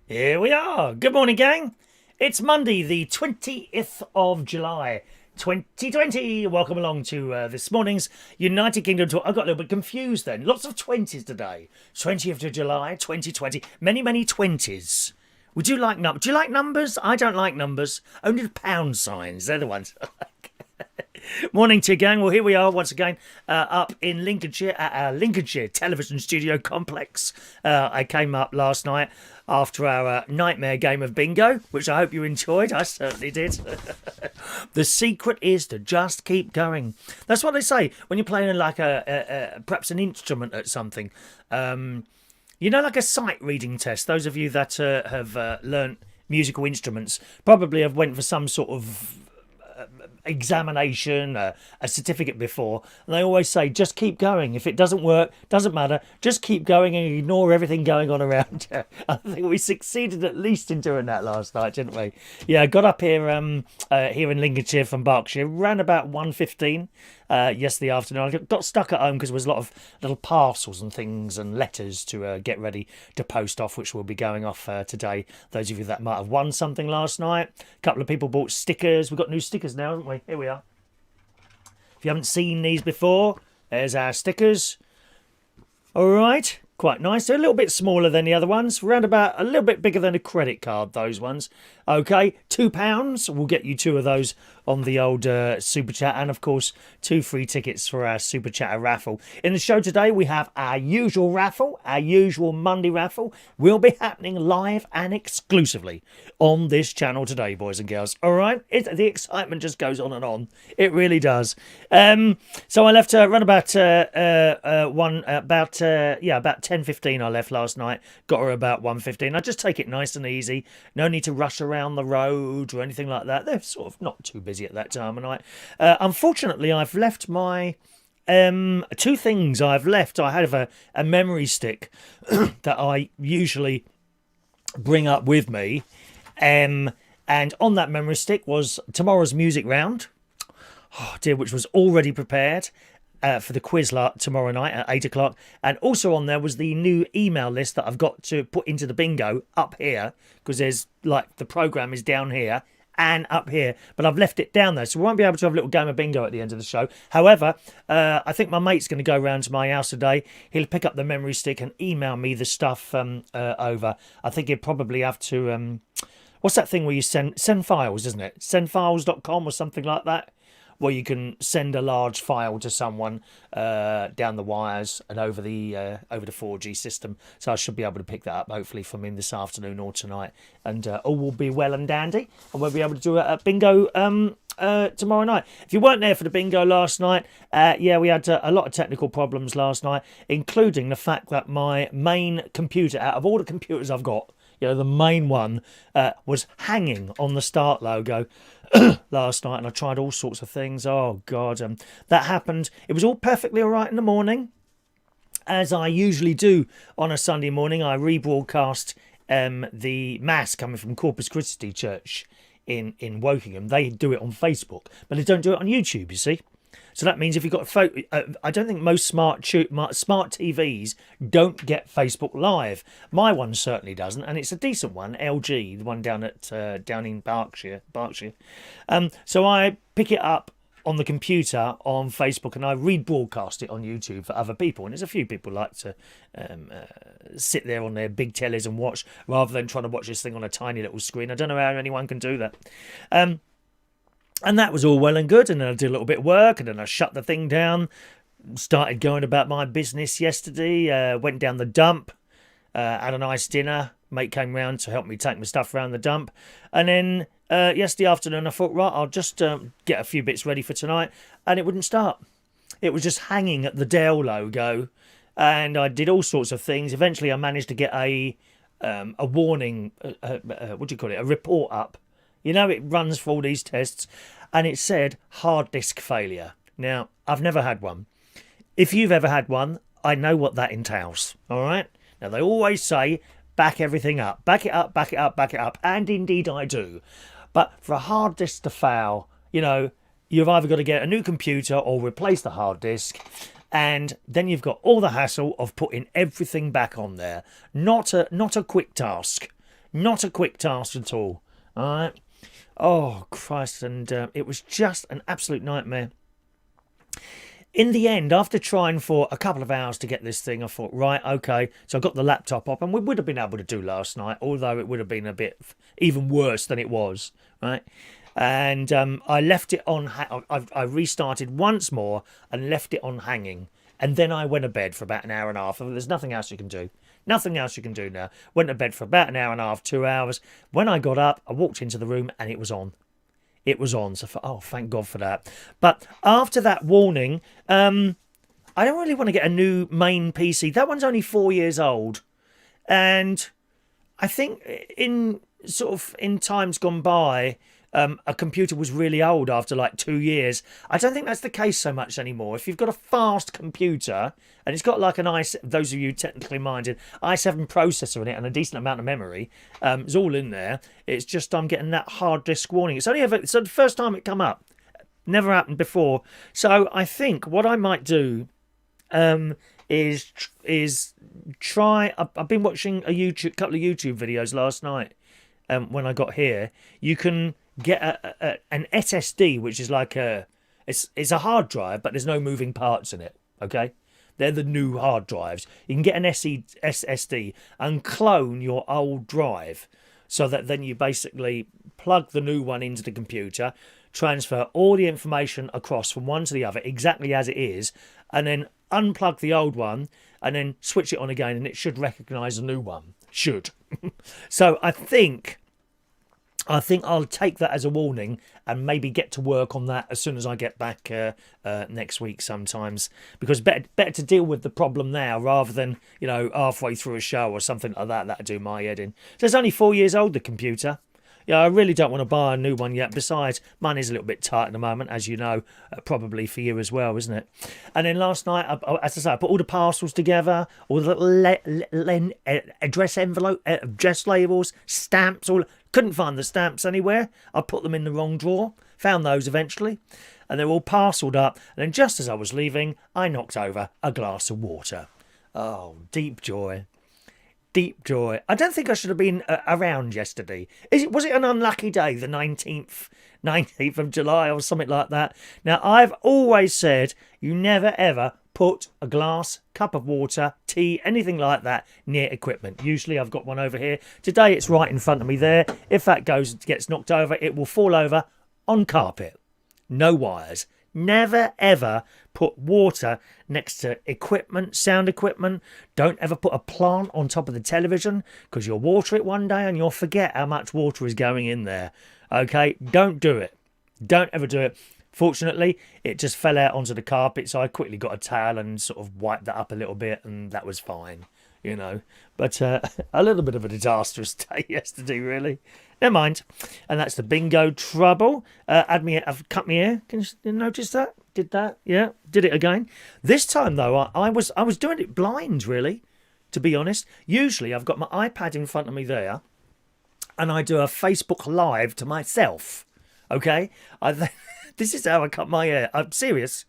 Here we are. Good morning, gang. It's Monday, the 20th of July, 2020. Welcome along to this morning's United Kingdom talk. I got a little bit confused then. Lots of 20s today. 20th of July, 2020. Many, many 20s. Would you like numbers? Do you like numbers? I don't like numbers. Only the pound signs. They're the ones I like. Morning to you, gang. Well, here we are once again up in Lincolnshire at our Lincolnshire television studio complex. I came up last night after our nightmare game of bingo, which I hope you enjoyed. I certainly did. The secret is to just keep going. That's what they say when you're playing like perhaps an instrument at something. Like a sight reading test. Those of you that have learnt musical instruments probably have went for some sort of examination, a certificate before, and they always say just keep going. If it doesn't work, doesn't matter, just keep going and ignore everything going on around you. I think we succeeded at least in doing that last night, didn't we? Yeah, I got up here here in Lincolnshire from Berkshire around about 1:15 yesterday afternoon. I got stuck at home because there was a lot of little parcels and things and letters to get ready to post off, which will be going off today. Those of you that might have won something last night, a couple of people bought stickers. We've got new stickers now, haven't we? Here we are. If you haven't seen these before, there's our stickers. All right, quite nice. They're a little bit smaller than the other ones. Around about a little bit bigger than a credit card, those ones. Okay, £2. We'll get you two of those on the old Super Chat. And, of course, 2 free tickets for our Super Chat raffle. In the show today, we have our usual raffle, our usual Monday raffle. Will be happening live and exclusively on this channel today, boys and girls. All right? The excitement just goes on and on. It really does. So I left around about 10:15 I left last night. Got her about 1:15. I just take it nice and easy. No need to rush around the road or anything like that. They're sort of not too busy at that time of night. Unfortunately, I've left my 2 things I've left. I have a memory stick that I usually bring up with me. And on that memory stick was tomorrow's music round. Oh dear, which was already prepared for the quiz tomorrow night at 8 o'clock. And also on there was the new email list that I've got to put into the bingo up here, because there's like the programme is down here and up here, but I've left it down there, so we won't be able to have a little game of bingo at the end of the show. However, I think my mate's going to go round to my house today. He'll pick up the memory stick and email me the stuff over. I think he'll probably have to what's that thing where you send files, isn't it? Sendfiles.com or something like that, where you can send a large file to someone down the wires and over the 4G system. So I should be able to pick that up, hopefully, from him this afternoon or tonight. And all will be well and dandy. And we'll be able to do a bingo tomorrow night. If you weren't there for the bingo last night, we had a lot of technical problems last night, including the fact that my main computer, out of all the computers I've got, the main one was hanging on the start logo last night, and I tried all sorts of things. Oh, God. That happened. It was all perfectly all right in the morning, as I usually do on a Sunday morning. I rebroadcast the Mass coming from Corpus Christi Church in Wokingham. They do it on Facebook, but they don't do it on YouTube, you see. So that means if you've got a photo, I don't think most smart TVs don't get Facebook Live. My one certainly doesn't, and it's a decent one, LG, the one down in Berkshire. So I pick it up on the computer on Facebook, and I rebroadcast it on YouTube for other people. And there's a few people like to sit there on their big tellies and watch, rather than trying to watch this thing on a tiny little screen. I don't know how anyone can do that. And that was all well and good, and then I did a little bit of work, and then I shut the thing down, started going about my business yesterday, went down the dump, had a nice dinner. Mate came round to help me take my stuff around the dump. And then yesterday afternoon I thought, right, I'll just get a few bits ready for tonight, and it wouldn't start. It was just hanging at the Dell logo, and I did all sorts of things. Eventually I managed to get a warning, what do you call it, a report up. It runs for all these tests, and it said hard disk failure. Now, I've never had one. If you've ever had one, I know what that entails, all right? Now, they always say, back everything up. Back it up, back it up, back it up. And indeed I do. But for a hard disk to fail, you've either got to get a new computer or replace the hard disk. And then you've got all the hassle of putting everything back on there. Not a quick task. Not a quick task at all. All right. Oh, Christ. And it was just an absolute nightmare. In the end, after trying for a couple of hours to get this thing, I thought, right, okay. So I got the laptop up, and we would have been able to do last night, although it would have been a bit even worse than it was, right? And I left it on. I restarted once more and left it on hanging, and then I went to bed for about an hour and a half. There's nothing else you can do. Nothing else you can do now. Went to bed for about an hour and a half, 2 hours. When I got up, I walked into the room and it was on. It was on, so I thought, oh, thank God for that. But after that warning, I don't really want to get a new main PC. That one's only 4 years old. And I think in times gone by, a computer was really old after like 2 years. I don't think that's the case so much anymore. If you've got a fast computer and it's got like an those of you technically minded, i7 processor in it and a decent amount of memory, it's all in there. It's just I'm getting that hard disk warning. It's the first time it come up. Never happened before. So I think what I might do is try. I've been watching couple of YouTube videos last night. When I got here, you can get an SSD, which is like it's a hard drive, but there's no moving parts in it. Okay, they're the new hard drives. You can get an SSD and clone your old drive, so that then you basically plug the new one into the computer, transfer all the information across from one to the other exactly as it is, and then unplug the old one and then switch it on again, and it should recognise the new one. Should. So I think I'll take that as a warning and maybe get to work on that as soon as I get back next week sometimes, because better to deal with the problem now rather than, halfway through a show or something like that. That'd do my head in. So it's only 4 years old, the computer. Yeah, I really don't want to buy a new one yet. Besides, money's a little bit tight at the moment, as you know, probably for you as well, isn't it? And then last night, as I say, I put all the parcels together, all the little address envelope, address labels, stamps. Couldn't find the stamps anywhere. I put them in the wrong drawer. Found those eventually, and they're all parcelled up. And then just as I was leaving, I knocked over a glass of water. Oh, deep joy. Deep joy. I don't think I should have been around yesterday. Was it an unlucky day, the 19th of July or something like that? Now, I've always said you never ever put a glass, cup of water, tea, anything like that near equipment. Usually I've got one over here. Today it's right in front of me there. If that gets knocked over, it will fall over on carpet. No wires. Never ever put water next to equipment, sound equipment. Don't ever put a plant on top of the television, because you'll water it one day and you'll forget how much water is going in there. Okay, don't do it. Don't ever do it. Fortunately, it just fell out onto the carpet, so I quickly got a towel and sort of wiped that up a little bit, and that was fine, But a little bit of a disastrous day yesterday, really. Never mind. And that's the bingo trouble. I've cut my hair. Can you notice that? Did that? Yeah, did it again. This time, though, I was doing it blind, really, to be honest. Usually, I've got my iPad in front of me there, and I do a Facebook Live to myself. Okay? This is how I cut my hair. I'm serious.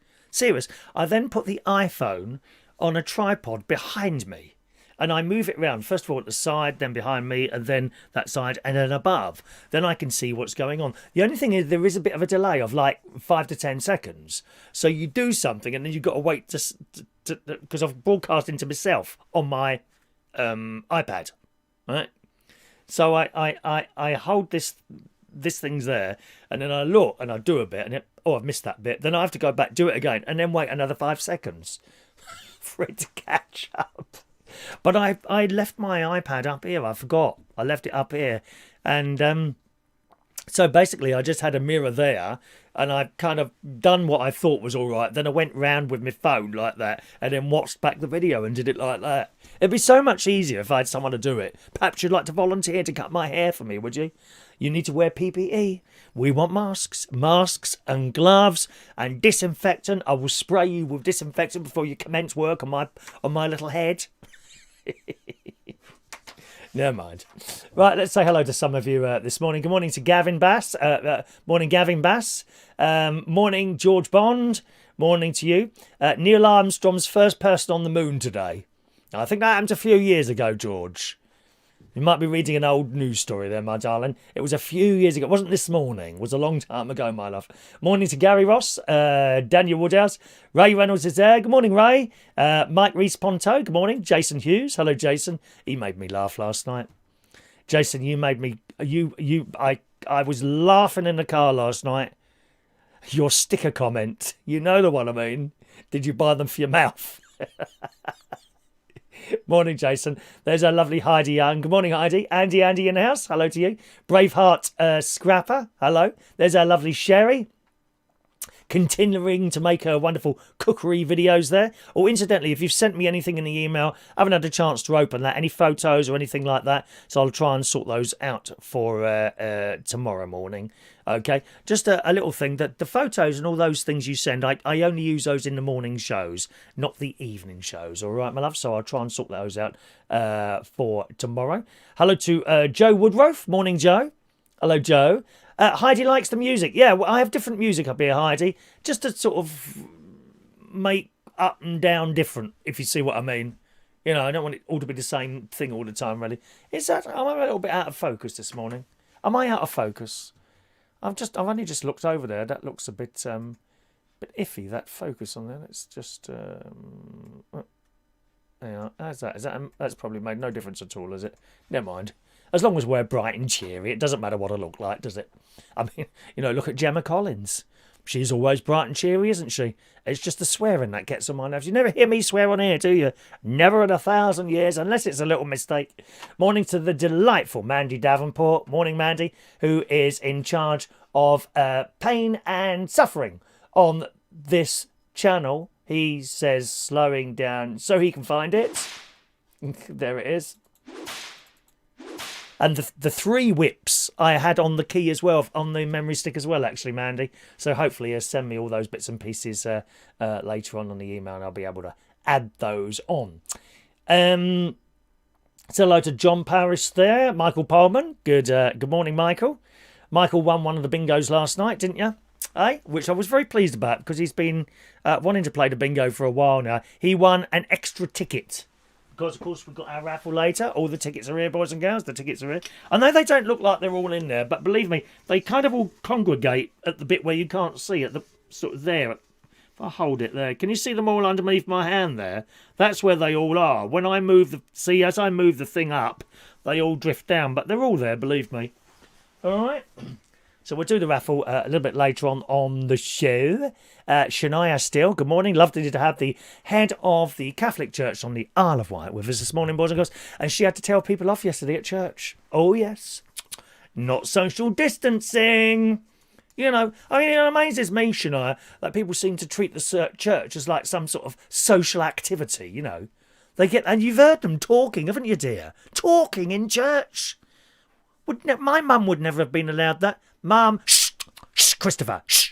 I then put the iPhone on a tripod behind me. And I move it around, first of all at the side, then behind me, and then that side, and then above. Then I can see what's going on. The only thing is there is a bit of a delay of like 5 to 10 seconds. So you do something, and then you've got to wait because I've broadcasting to myself on my iPad, right? So I hold this thing's there, and then I look, and I do a bit, and I've missed that bit. Then I have to go back, do it again, and then wait another 5 seconds for it to catch up. But I left my iPad up here. I forgot. I left it up here. And so basically I just had a mirror there, and I kind of done what I thought was all right. Then I went round with my phone like that and then watched back the video and did it like that. It'd be so much easier if I had someone to do it. Perhaps you'd like to volunteer to cut my hair for me, would you? You need to wear PPE. We want masks and gloves and disinfectant. I will spray you with disinfectant before you commence work on my little head. Never mind. Right, let's say hello to some of you this morning. Good morning to Gavin Bass. Morning, Gavin Bass. Morning, George Bond. Morning to you. Neil Armstrong's first person on the moon today. I think that happened a few years ago, George. You might be reading an old news story there, my darling. It was a few years ago. It wasn't this morning. It was a long time ago, my love. Morning to Gary Ross, Daniel Woodhouse. Ray Reynolds is there. Good morning, Ray. Mike Reese-Ponto. Good morning. Jason Hughes. Hello, Jason. He made me laugh last night. Jason, you made me... I was laughing in the car last night. Your sticker comment. You know the one I mean. Did you buy them for your mouth? Morning, Jason. There's our lovely Heidi Young. Good morning, Heidi. Andy in the house. Hello to you. Braveheart Scrapper. Hello. There's our lovely Sherry. Continuing to make her wonderful cookery videos there. Oh, incidentally, if you've sent me anything in the email, I haven't had a chance to open that. Any photos or anything like that. So I'll try and sort those out for tomorrow morning. Okay, just a little thing that the photos and all those things you send, I only use those in the morning shows, not the evening shows. All right, my love. So I'll try and sort those out for tomorrow. Hello to Joe Woodruff. Morning, Joe. Hello, Joe. Heidi likes the music. Yeah, well, I have different music up here, Heidi, just to sort of make up and down different, if you see what I mean. You know, I don't want it all to be the same thing all the time, really. Is that I'm a little bit out of focus this morning? Am I out of focus? I've only just looked over there. That looks a bit iffy. That focus on there. It's just yeah. How's that? That's probably made no difference at all, is it? Never mind. As long as we're bright and cheery, it doesn't matter what I look like, does it? I mean, you know, look at Gemma Collins. She's always bright and cheery, isn't she? It's just the swearing that gets on my nerves. You never hear me swear on here, do you? Never in 1,000 years, unless it's a little mistake. Morning to the delightful Mandy Davenport. Morning, Mandy, who is in charge of pain and suffering on this channel. He says slowing down so he can find it. There it is. And the 3 whips I had on the key as well, on the memory stick as well, actually, Mandy. So hopefully he'll send me all those bits and pieces later on the email, and I'll be able to add those on. So hello to John Parrish there. Michael Pullman. Good morning, Michael. Michael won one of the bingos last night, didn't you? Which I was very pleased about, because he's been wanting to play the bingo for a while now. He won an extra ticket. Because, of course, we've got our raffle later. All the tickets are here, boys and girls. The tickets are here. I know they don't look like they're all in there, but believe me, they kind of all congregate at the bit where you can't see, at the sort of there. If I hold it there, can you see them all underneath my hand there? That's where they all are. When I move as I move the thing up, they all drift down, but they're all there, believe me. All right. So we'll do the raffle a little bit later on the show. Shania Steele, good morning. Lovely to have the head of the Catholic Church on the Isle of Wight with us this morning, boys and girls. And she had to tell people off yesterday at church. Oh, yes. Not social distancing. You know, I mean, it amazes me, Shania, that people seem to treat the church as like some sort of social activity, you know. And you've heard them talking, haven't you, dear? Talking in church. My mum would never have been allowed that. Mum, shh, Christopher, shh.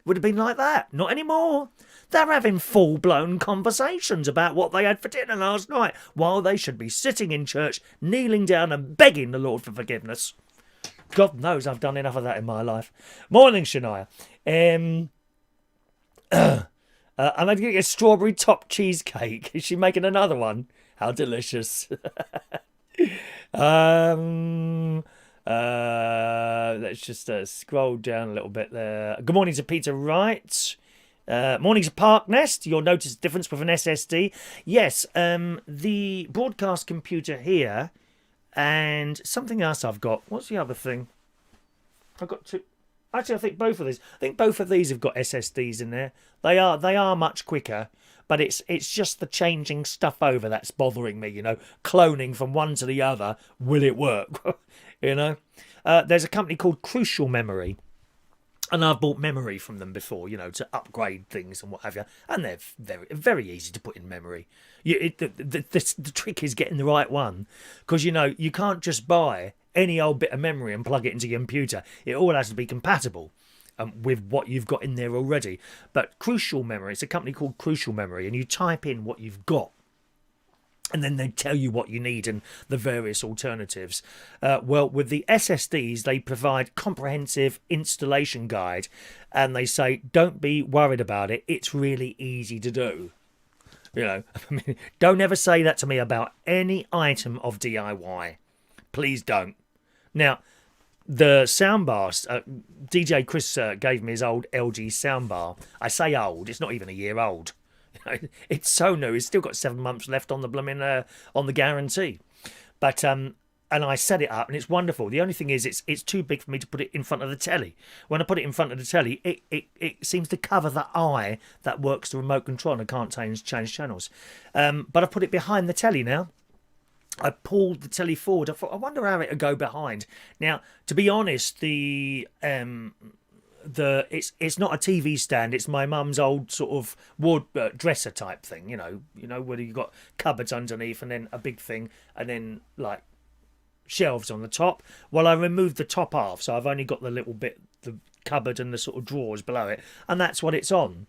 Would have been like that. Not anymore. They're having full-blown conversations about what they had for dinner last night, while they should be sitting in church, kneeling down and begging the Lord for forgiveness. God knows I've done enough of that in my life. Morning, Shania. I'm going to get a strawberry top cheesecake. Is she making another one? How delicious. Let's just scroll down a little bit there. Good morning to Peter Wright. Morning to Park Nest. You'll notice the difference with an SSD. Yes, the broadcast computer here and something else I've got. What's the other thing? I've got two. Actually, I think both of these. I think both of these have got SSDs in there. They are much quicker. But it's just the changing stuff over that's bothering me, you know. Cloning from one to the other. Will it work? You know. There's a company called Crucial Memory. And I've bought memory from them before, you know, to upgrade things and what have you. And they're very, very easy to put in memory. The trick is getting the right one. Because, you know, you can't just buy any old bit of memory and plug it into your computer. It all has to be compatible with what you've got in there already. But Crucial Memory, it's a company called Crucial Memory, and you type in what you've got, and then they tell you what you need and the various alternatives. Well, with the SSDs, they provide comprehensive installation guide, and they say, don't be worried about it. It's really easy to do. You know, I mean, don't ever say that to me about any item of DIY. Please don't. Now, the soundbar, DJ Chris gave me his old LG soundbar. I say old, it's not even a year old. It's so new, it's still got 7 months left on the blooming, on the guarantee. But, and I set it up and it's wonderful. The only thing is it's too big for me to put it in front of the telly. When I put it in front of the telly, it seems to cover the eye that works the remote control and I can't change channels. But I put it behind the telly now. I pulled the telly forward. I thought, I wonder how it'll go behind. Now, to be honest, it's not a TV stand. It's my mum's old sort of ward dresser type thing. You know where you got cupboards underneath and then a big thing and then like shelves on the top. Well, I removed the top half, so I've only got the little bit, the cupboard and the sort of drawers below it, and that's what it's on.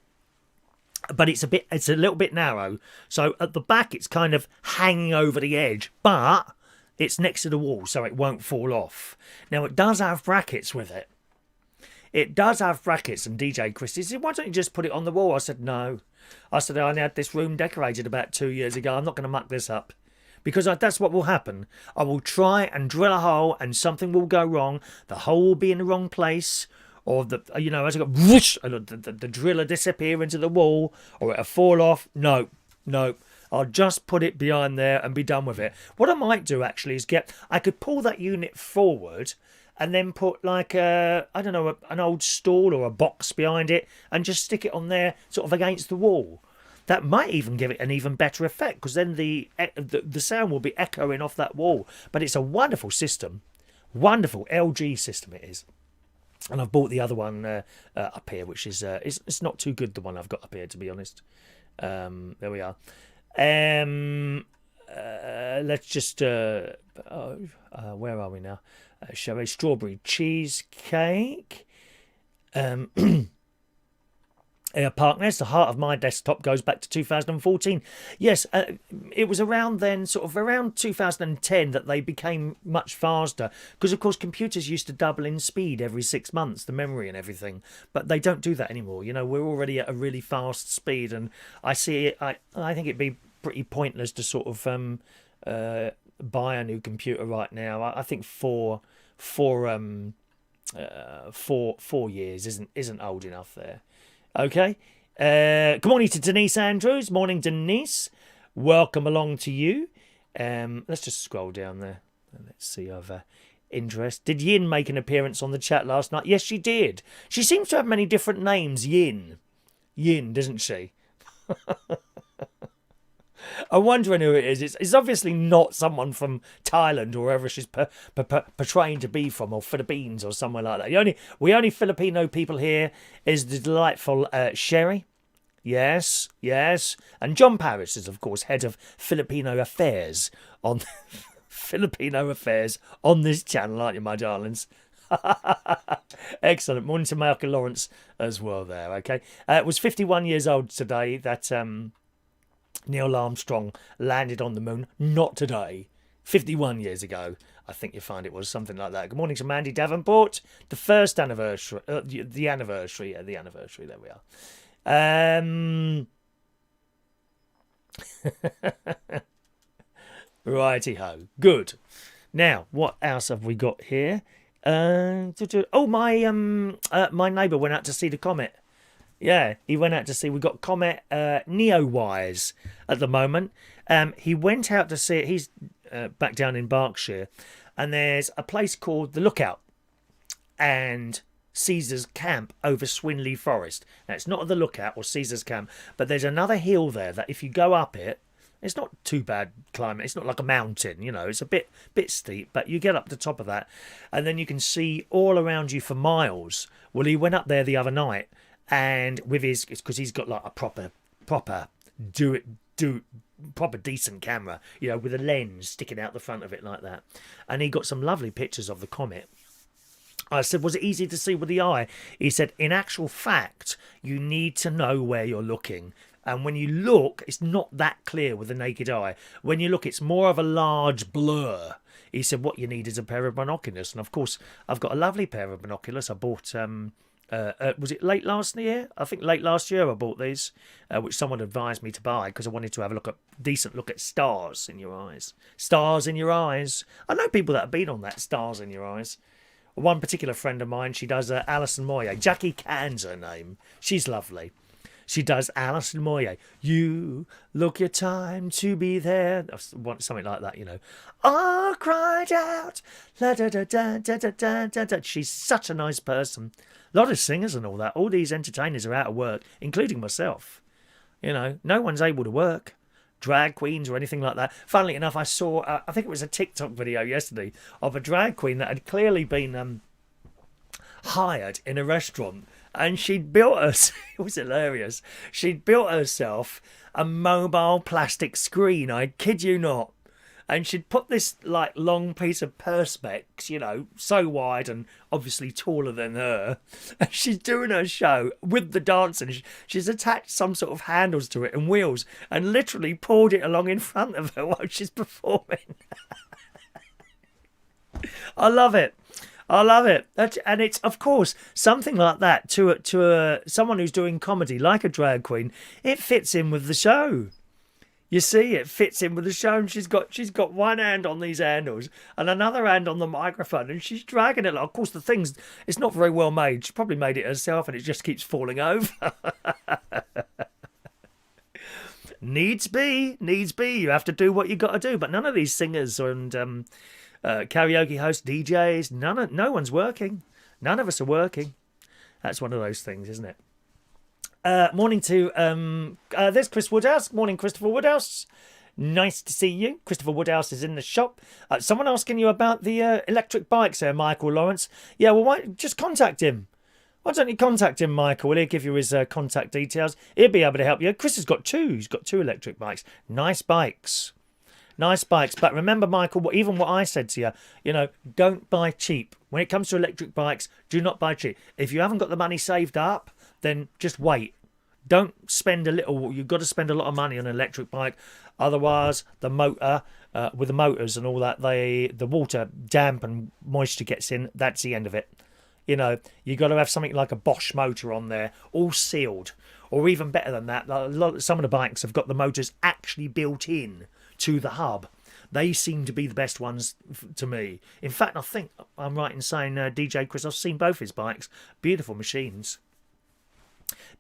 But it's a little bit narrow, so at the back it's kind of hanging over the edge, but it's next to the wall, so it won't fall off. Now it does have brackets with it. It does have brackets, and DJ Christie said, "Why don't you just put it on the wall?" I said, "No." I said, "I had this room decorated about 2 years ago. I'm not going to muck this up." Because that's what will happen. I will try and drill a hole and something will go wrong. The hole will be in the wrong place. Or, as I go, whoosh, the drill will disappear into the wall. Or it'll fall off. No. I'll just put it behind there and be done with it. What I might do, actually, is I could pull that unit forward and then put like an old stool or a box behind it and just stick it on there sort of against the wall. That might even give it an even better effect because then the sound will be echoing off that wall. But it's a wonderful system. Wonderful LG system it is. And I've bought the other one up here, which is it's not too good, the one I've got up here, to be honest. There we are. Let's just... where are we now? Shall we? Strawberry cheesecake. Parkness, the heart of my desktop goes back to 2014. Yes, it was around then, sort of around 2010, that they became much faster. Because, of course, computers used to double in speed every 6 months, the memory and everything. But they don't do that anymore. You know, we're already at a really fast speed. And I think it'd be pretty pointless to sort of buy a new computer right now. I think 4 years isn't old enough there. Okay. Good morning to Denise Andrews. Morning, Denise. Welcome along to you. Let's just scroll down there. Let's see over interest. Did Yin make an appearance on the chat last night? Yes, she did. She seems to have many different names. Yin, doesn't she? I'm wondering who it is. It's obviously not someone from Thailand or wherever she's portraying to be from, or Philippines or somewhere like that. The only Filipino people here is the delightful Sherry. Yes. And John Paris is, of course, head of Filipino Affairs on Filipino Affairs on this channel, aren't you, my darlings? Excellent. Morning to Michael Lawrence as well there, okay? It was 51 years old today that... Neil Armstrong landed on the moon. Not today. 51 years ago. I think you find it was something like that. Good morning to Mandy Davenport. The first anniversary. The anniversary. Yeah, the anniversary. There we are. Righty-ho. Good. Now, what else have we got here? My neighbour went out to see the comet. Yeah, he went out to see. We've got Comet Neowise at the moment. He went out to see it. He's back down in Berkshire. And there's a place called The Lookout and Caesar's Camp over Swinley Forest. Now, it's not The Lookout or Caesar's Camp, but there's another hill there that if you go up it, it's not too bad climbing. It's not like a mountain, you know. It's a bit steep, but you get up the top of that. And then you can see all around you for miles. Well, he went up there the other night. And with his, because he's got like a proper decent camera, you know, with a lens sticking out the front of it like that. And he got some lovely pictures of the comet. I said, was it easy to see with the eye? He said, in actual fact, you need to know where you're looking. And when you look, it's not that clear with the naked eye. When you look, it's more of a large blur. He said, what you need is a pair of binoculars. And of course, I've got a lovely pair of binoculars. I bought Was it late last year? I think late last year I bought these, which someone advised me to buy because I wanted to have a decent look at stars in your eyes. Stars in your eyes. I know people that have been on that, stars in your eyes. One particular friend of mine, she does Alison Moyer. Jackie Can's her name. She's lovely. She does Alison Moyer. You look your time to be there. Something like that, you know. I cried out. La, da, da, da, da, da, da, da, da. She's such a nice person. A lot of singers and all that. All these entertainers are out of work, including myself. You know, no one's able to work. Drag queens or anything like that. Funnily enough, I saw, I think it was a TikTok video yesterday of a drag queen that had clearly been hired in a restaurant, and she'd built us. It was hilarious. She'd built herself a mobile plastic screen. I kid you not. And she'd put this like long piece of perspex, you know, so wide and obviously taller than her. And she's doing her show with the dancing. She's attached some sort of handles to it and wheels and literally pulled it along in front of her while she's performing. I love it. I love it. And it's, of course, something like that to someone who's doing comedy, like a drag queen. It fits in with the show. You see, it fits in with the show, and she's got one hand on these handles and another hand on the microphone, and she's dragging it. Of course, it's not very well made. She probably made it herself, and it just keeps falling over. Needs be. You have to do what you got to do. But none of these singers and karaoke hosts, DJs, no one's working. None of us are working. That's one of those things, isn't it? Morning to there's Chris Woodhouse. Morning, Christopher Woodhouse. Nice to see you. Christopher Woodhouse is in the shop. Someone asking you about the electric bikes there, Michael Lawrence. Yeah, well, just contact him. Why don't you contact him, Michael? He'll give you his contact details. He'll be able to help you. Chris has got two. He's got two electric bikes. Nice bikes. Nice bikes. But remember, Michael, even what I said to you, you know, don't buy cheap. When it comes to electric bikes, do not buy cheap. If you haven't got the money saved up, then just wait. Don't spend a little. You've got to spend a lot of money on an electric bike. Otherwise, the motor, with the motors and all that, the water damp and moisture gets in. That's the end of it. You know, you've got to have something like a Bosch motor on there, all sealed. Or even better than that, some of the bikes have got the motors actually built in to the hub. They seem to be the best ones to me. In fact, I think I'm right in saying DJ Chris, I've seen both his bikes. Beautiful machines.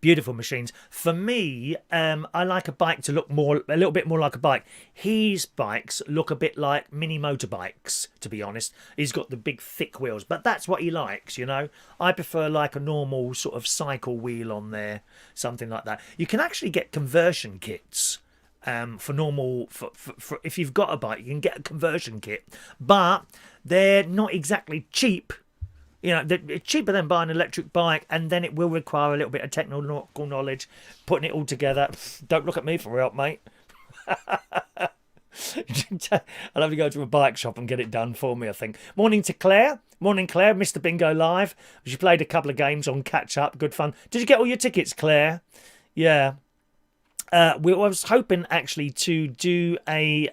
Beautiful machines. For me, I like a bike to look a little bit more like a bike. His bikes look a bit like mini motorbikes, to be honest. He's got the big thick wheels, but that's what he likes, you know. I prefer like a normal sort of cycle wheel on there, something like that. You can actually get conversion kits for normal. For if you've got a bike, you can get a conversion kit, but they're not exactly cheap. You know, it's cheaper than buying an electric bike, and then it will require a little bit of technical knowledge, putting it all together. Don't look at me for help, mate. I'll have to go to a bike shop and get it done for me, I think. Morning to Claire. Morning, Claire. Mr. Bingo Live. She played a couple of games on Catch Up. Good fun. Did you get all your tickets, Claire? Yeah. I was hoping, actually, to do a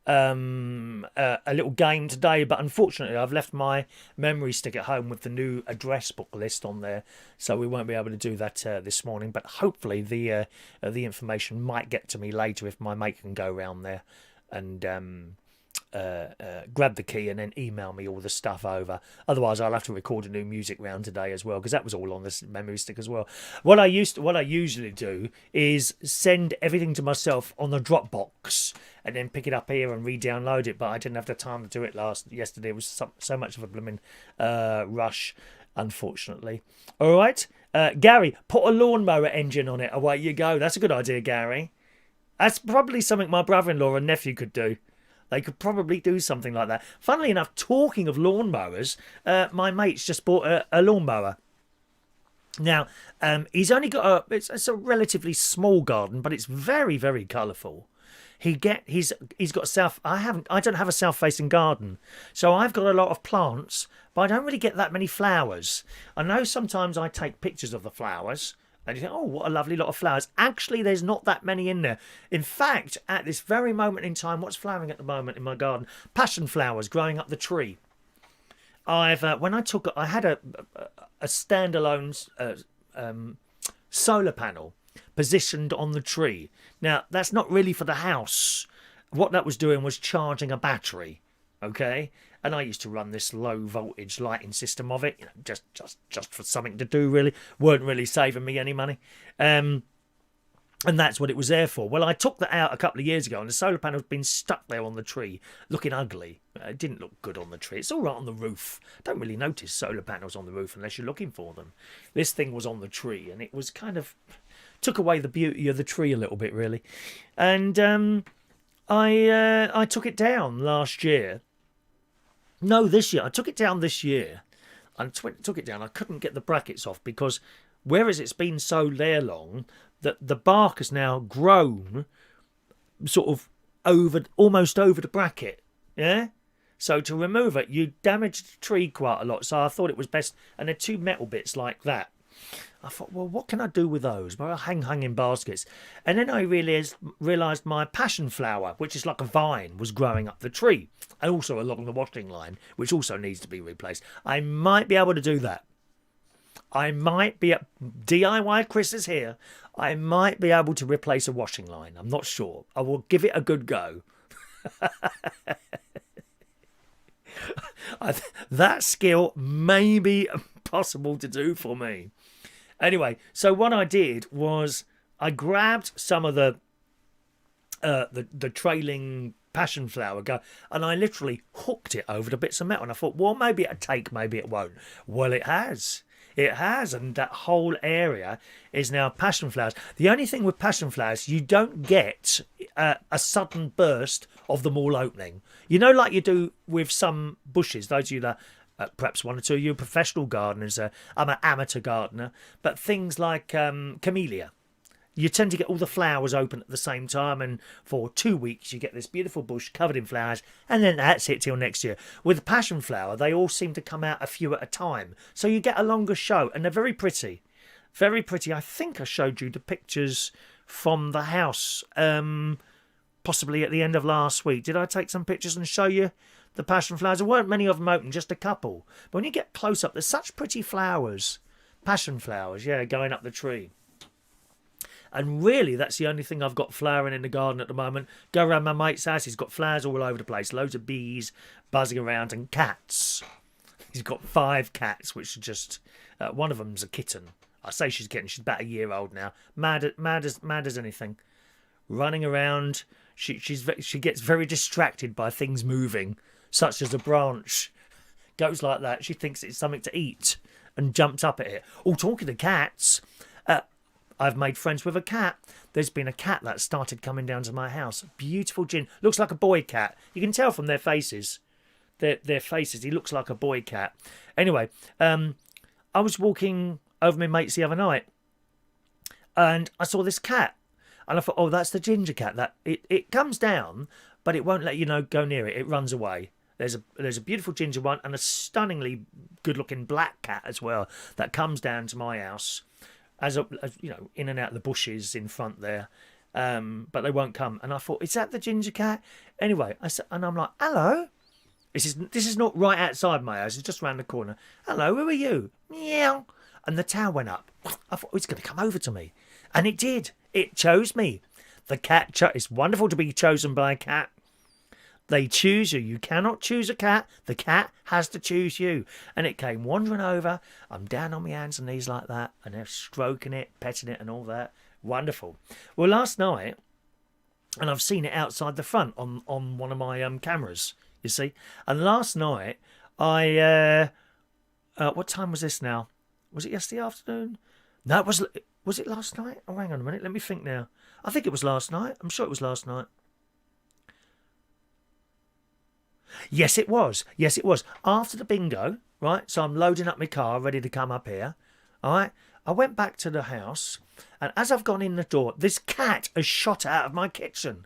little game today, but unfortunately I've left my memory stick at home with the new address book list on there, so we won't be able to do that this morning, but hopefully the information might get to me later if my mate can go round there and grab the key and then email me all the stuff over. Otherwise I'll have to record a new music round today as well, because that was all on this memory stick as well. What I usually do is send everything to myself on the Dropbox and then pick it up here and re-download it, but I didn't have the time to do it yesterday. It was so much of a blooming rush, unfortunately. All right, Gary, put a lawnmower engine on it. Away you go. That's a good idea, Gary. That's probably something my brother-in-law and nephew could do. They could probably do something like that. Funnily enough, talking of lawnmowers, my mate's just bought a lawnmower. Now, he's only got it's a relatively small garden, but it's very, very colourful. He's got I don't have a south-facing garden, so I've got a lot of plants, but I don't really get that many flowers. I know sometimes I take pictures of the flowers, and you think, oh, what a lovely lot of flowers. Actually, there's not that many in there. In fact, at this very moment in time, what's flowering at the moment in my garden? Passion flowers growing up the tree. when I had a standalone solar panel positioned on the tree. Now that's not really for the house. What that was doing was charging a battery. Okay, and I used to run this low voltage lighting system of it, just for something to do. Really, weren't really saving me any money. And that's what it was there for. Well, I took that out a couple of years ago, and the solar panel's been stuck there on the tree, looking ugly. It didn't look good on the tree. It's all right on the roof. Don't really notice solar panels on the roof unless you're looking for them. This thing was on the tree, and it was kind of took away the beauty of the tree a little bit, really. And I took it down last year. No, this year. I took it down this year. I took it down. I couldn't get the brackets off because whereas it's been so there long, that the bark has now grown sort of almost over the bracket. Yeah? So to remove it, you damaged the tree quite a lot. So I thought it was best. And they're two metal bits like that. I thought, well, what can I do with those? Well, I hung in baskets. And then I realised my passion flower, which is like a vine, was growing up the tree. And also along the washing line, which also needs to be replaced. I might be able to do that. I might be... DIY Chris is here. I might be able to replace a washing line. I'm not sure. I will give it a good go. That skill may be possible to do for me. Anyway, so what I did was I grabbed some of the trailing passion flower and I literally hooked it over the bits of metal. And I thought, well, maybe it'll take, maybe it won't. Well, it has. It has, and that whole area is now passion flowers. The only thing with passion flowers, you don't get a sudden burst of them all opening. You know, like you do with some bushes. Those of you that, perhaps one or two of you professional gardeners, I'm an amateur gardener, but things like camellia. You tend to get all the flowers open at the same time, and for 2 weeks you get this beautiful bush covered in flowers, and then that's it till next year. With passion flower, they all seem to come out a few at a time, so you get a longer show, and they're very pretty. Very pretty. I think I showed you the pictures from the house, possibly at the end of last week. Did I take some pictures and show you the passion flowers? There weren't many of them open, just a couple. But when you get close up, there's such pretty flowers. Passion flowers, yeah, going up the tree. And really, that's the only thing I've got flowering in the garden at the moment. Go around my mate's house, he's got flowers all over the place. Loads of bees buzzing around and cats. He's got 5 cats, which are just... one of them's a kitten. I say she's a kitten, she's about a year old now. Mad as anything. Running around. She gets very distracted by things moving, such as a branch. Goes like that. She thinks it's something to eat and jumps up at it. Oh, talking to cats... I've made friends with a cat. There's been a cat that started coming down to my house. Beautiful gin. Looks like a boy cat. You can tell from their faces. Their faces. He looks like a boy cat. Anyway, I was walking over my mates the other night, and I saw this cat. And I thought, oh, that's the ginger cat. That it comes down, but it won't let you go near it. It runs away. There's a beautiful ginger one and a stunningly good-looking black cat as well that comes down to my house. As in and out of the bushes in front there, but they won't come. And I thought, is that the ginger cat? Anyway, and I'm like, hello. This is not right outside my house. It's just round the corner. Hello, who are you? Meow. And the tail went up. I thought, oh, it's going to come over to me, and it did. It chose me. The cat. It's wonderful to be chosen by a cat. They choose you. You cannot choose a cat. The cat has to choose you. And it came wandering over. I'm down on my hands and knees like that. And they're stroking it, petting it and all that. Wonderful. Well, last night, and I've seen it outside the front on one of my cameras, you see. And last night, what time was this now? Was it yesterday afternoon? No, was it last night? Oh, hang on a minute. Let me think now. I think it was last night. I'm sure it was last night. Yes, it was. Yes, it was. After the bingo, right? So I'm loading up my car, ready to come up here. All right. I went back to the house, and as I've gone in the door, this cat has shot out of my kitchen.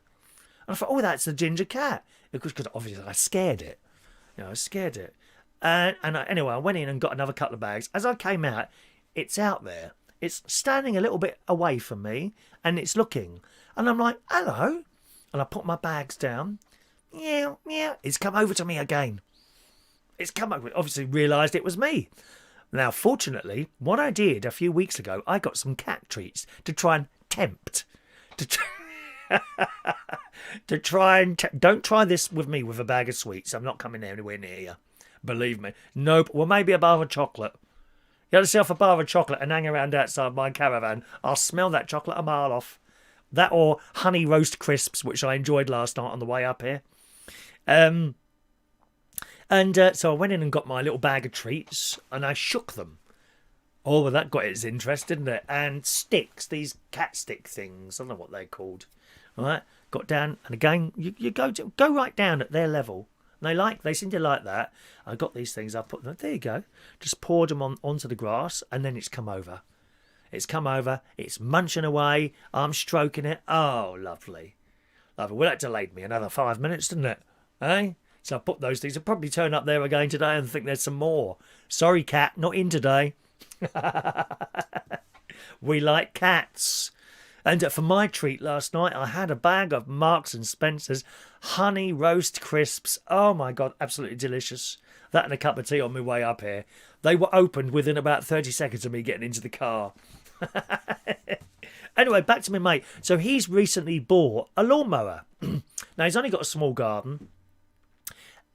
And I thought, oh, that's the ginger cat. Because obviously I scared it. I scared it. Anyway, I went in and got another couple of bags. As I came out, it's out there. It's standing a little bit away from me, and it's looking. And I'm like, hello. And I put my bags down. Meow, meow. It's come over to me again. It's come up with, obviously realised it was me. Now, fortunately, what I did a few weeks ago, I got some cat treats to try and tempt. To try and... Don't try this with me with a bag of sweets. I'm not coming anywhere near you. Believe me. Nope. Well, maybe a bar of chocolate. You got yourself a bar of chocolate and hang around outside my caravan. I'll smell that chocolate a mile off. That or honey roast crisps, which I enjoyed last night on the way up here. So I went in and got my little bag of treats and I shook them. Oh, well, that got its interest, didn't it? And sticks, these cat stick things. I don't know what they're called. All right, got down, and again, you go right down at their level. And they seem to like that. I got these things, I put them, there you go. Just poured them onto the grass, and then it's come over. It's munching away. I'm stroking it. Oh, lovely. Lovely. Well, that delayed me another 5 minutes, didn't it? Eh? So I put those things. I'll probably turn up there again today and think there's some more. Sorry, cat, not in today. We like cats. And for my treat last night, I had a bag of Marks and Spencer's honey roast crisps. Oh, my God, absolutely delicious. That and a cup of tea on my way up here. They were opened within about 30 seconds of me getting into the car. Anyway, back to my mate. So he's recently bought a lawnmower. Now, he's only got a small garden.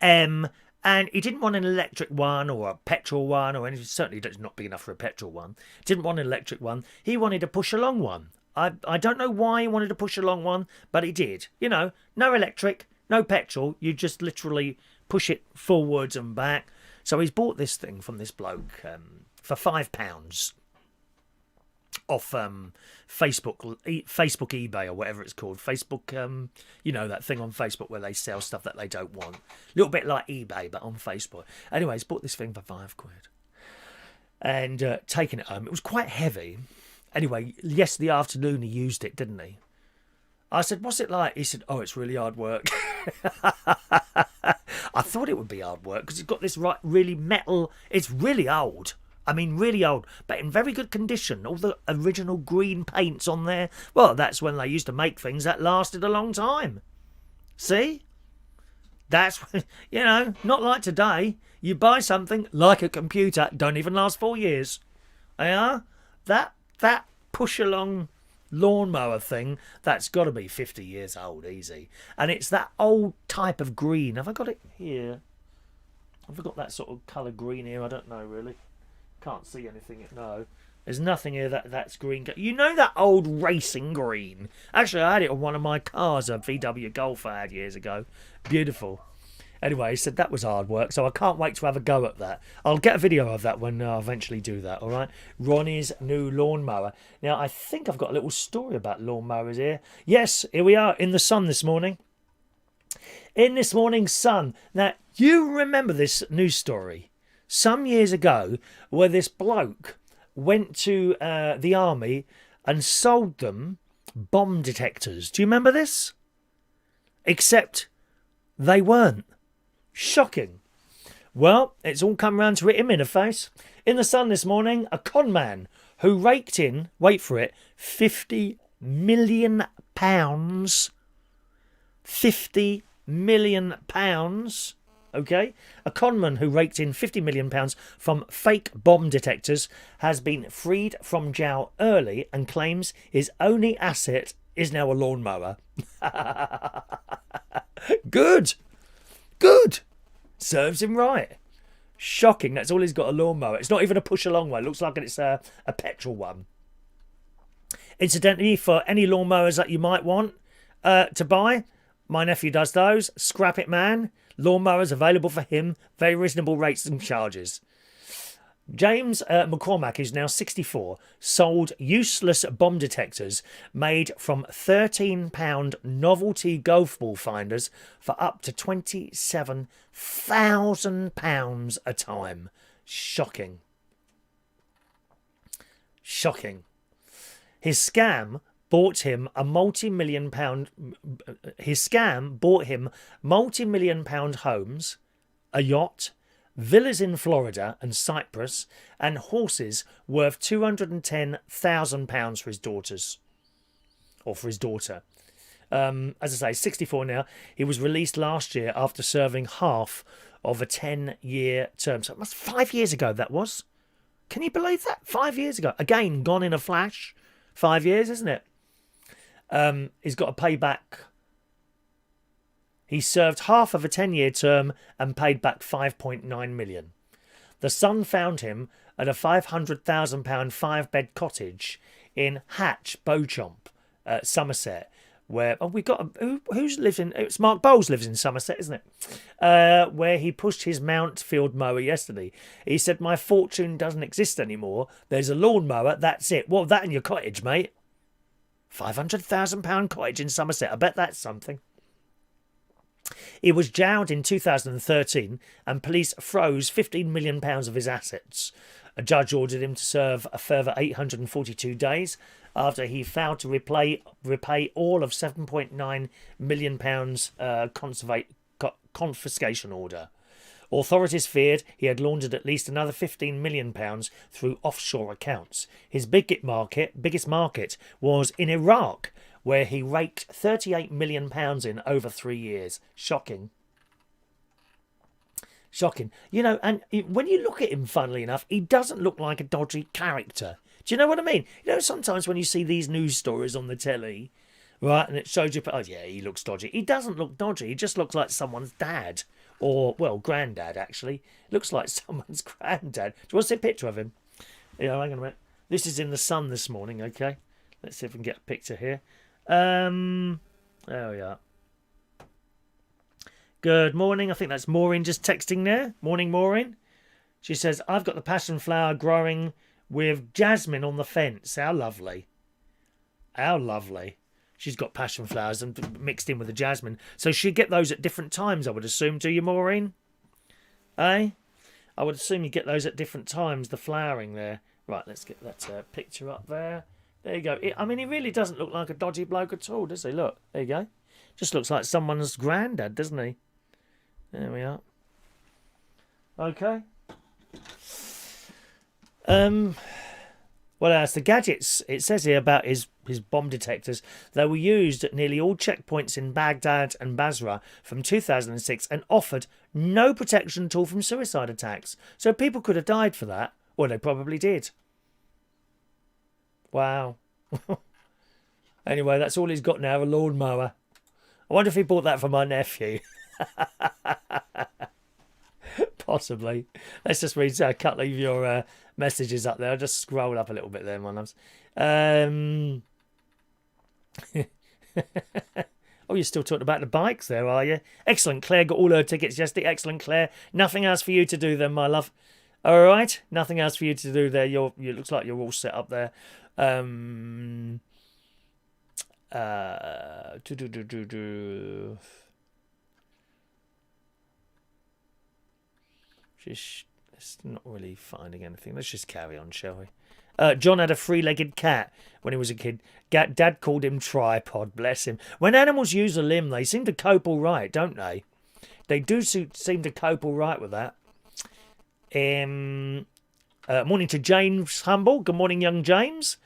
And he didn't want an electric one or a petrol one or anything. Certainly it's not big enough for a petrol one. Didn't want an electric one. He wanted a push-along one. I don't know why he wanted a push-along one, but he did. You know, no electric, no petrol. You just literally push it forwards and back. So he's bought this thing from this bloke for £5 off Facebook, eBay or whatever it's called. Facebook, you know, that thing on Facebook where they sell stuff that they don't want. A little bit like eBay, but on Facebook. Anyway, he's bought this thing for £5. And taking it home. It was quite heavy. Anyway, yesterday afternoon he used it, didn't he? I said, what's it like? He said, oh, it's really hard work. I thought it would be hard work because it's got this really metal... It's really old. I mean, really old, but in very good condition. All the original green paints on there. Well, that's when they used to make things that lasted a long time. See? That's, you know, not like today. You buy something like a computer, don't even last 4 years. Yeah? That push-along lawnmower thing, that's got to be 50 years old, easy. And it's that old type of green. Have I got it here? Have I got that sort of colour green here? I don't know, really. Can't see anything. No. There's nothing here that's green. You know that old racing green? Actually, I had it on one of my cars, a VW Golf I had years ago. Beautiful. Anyway, he said that was hard work, so I can't wait to have a go at that. I'll get a video of that when I eventually do that, all right? Ronnie's new lawnmower. Now, I think I've got a little story about lawnmowers here. Yes, here we are in the sun this morning. In this morning's sun. Now, you remember this news story some years ago where this bloke went to the army and sold them bomb detectors. Do you remember this? Except they weren't. Shocking. Well, it's all come round to hit him in the face. In the sun this morning, a con man who raked in, wait for it, £50 million. £50 million. Okay? A conman who raked in £50 million from fake bomb detectors has been freed from jail early and claims his only asset is now a lawnmower. Good. Good. Serves him right. Shocking. That's all he's got, a lawnmower. It's not even a push-along one. It looks like it's a petrol one. Incidentally, for any lawnmowers that you might want to buy, my nephew does those. Scrap it, man. Lawnmowers available for him. Very reasonable rates and charges. James McCormack, who's now 64, sold useless bomb detectors made from £13 novelty golf ball finders for up to £27,000 a time. Shocking. Shocking. His scam bought him multi-million pound homes, a yacht, villas in Florida and Cyprus, and horses worth £210,000 for his daughters. Or for his daughter. As I say, 64 now. He was released last year after serving half of a 10-year term. So it must 5 years ago that was. Can you believe that? 5 years ago. Again, gone in a flash. 5 years, isn't it? He's got to pay back. He served half of a 10-year term and paid back 5.9 million. The Sun found him at a £500,000 5-bed cottage in Hatch, Beauchamp, Somerset, where we got who's lives in. It's Mark Bowles lives in Somerset, isn't it? Where he pushed his Mountfield mower yesterday. He said, "My fortune doesn't exist anymore. There's a lawnmower. That's it." Well, that in your cottage, mate. £500,000 cottage in Somerset. I bet that's something. He was jailed in 2013 and police froze £15 million of his assets. A judge ordered him to serve a further 842 days after he failed to repay all of £7.9 million confiscation order. Authorities feared he had laundered at least another £15 million through offshore accounts. His biggest market was in Iraq, where he raked £38 million in over 3 years. Shocking. Shocking. You know, and when you look at him, funnily enough, he doesn't look like a dodgy character. Do you know what I mean? You know, sometimes when you see these news stories on the telly, right, and it shows you, oh yeah, he looks dodgy. He doesn't look dodgy. He just looks like someone's dad. Or, well, granddad, actually. Looks like someone's granddad. Do you want to see a picture of him? Yeah, hang on a minute. This is in the Sun this morning, okay? Let's see if we can get a picture here. There we are. Good morning. I think that's Maureen just texting there. Morning, Maureen. She says, "I've got the passion flower growing with jasmine on the fence." How lovely. How lovely. She's got passion flowers and mixed in with the jasmine. So she'd get those at different times, I would assume. Do you, Maureen? Eh? I would assume you get those at different times, the flowering there. Right, let's get that picture up there. There you go. I mean, he really doesn't look like a dodgy bloke at all, does he? Look, there you go. Just looks like someone's granddad, doesn't he? There we are. Okay. What else? The gadgets, it says here about his bomb detectors. They were used at nearly all checkpoints in Baghdad and Basra from 2006 and offered no protection at all from suicide attacks. So people could have died for that. Well, they probably did. Wow. Anyway, that's all he's got now, a lawnmower. I wonder if he bought that for my nephew. Possibly. Let's just read a couple of your messages up there. I'll just scroll up a little bit there, my loves. Oh, you're still talking about the bikes there, are you? Excellent, Claire. Got all her tickets yesterday. Excellent, Claire. Nothing else for you to do then, my love. All right? Nothing else for you to do there. You looks like you're all set up there. It's not really finding anything. Let's just carry on, shall we? John had a three-legged cat when he was a kid. Dad called him Tripod, bless him. When animals use a limb, they seem to cope all right, don't they? They do seem to cope all right with that. Morning to James Humble. Good morning, young James.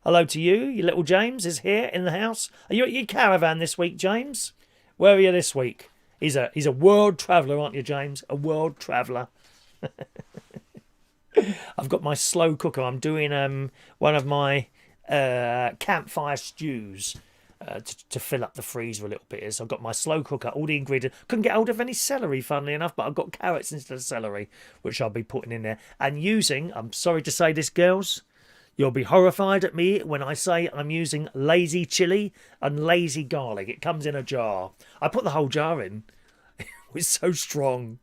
Hello to you. Your little James is here in the house. Are you at your caravan this week, James? Where are you this week? He's a world traveller, aren't you, James? A world traveller. I've got my slow cooker. I'm doing one of my campfire stews to fill up the freezer a little bit. So I've got my slow cooker, all the ingredients. Couldn't get hold of any celery, funnily enough, but I've got carrots instead of celery, which I'll be putting in there. And using, I'm sorry to say this, girls, you'll be horrified at me when I say I'm using lazy chili and lazy garlic. It comes in a jar. I put the whole jar in. It's so strong.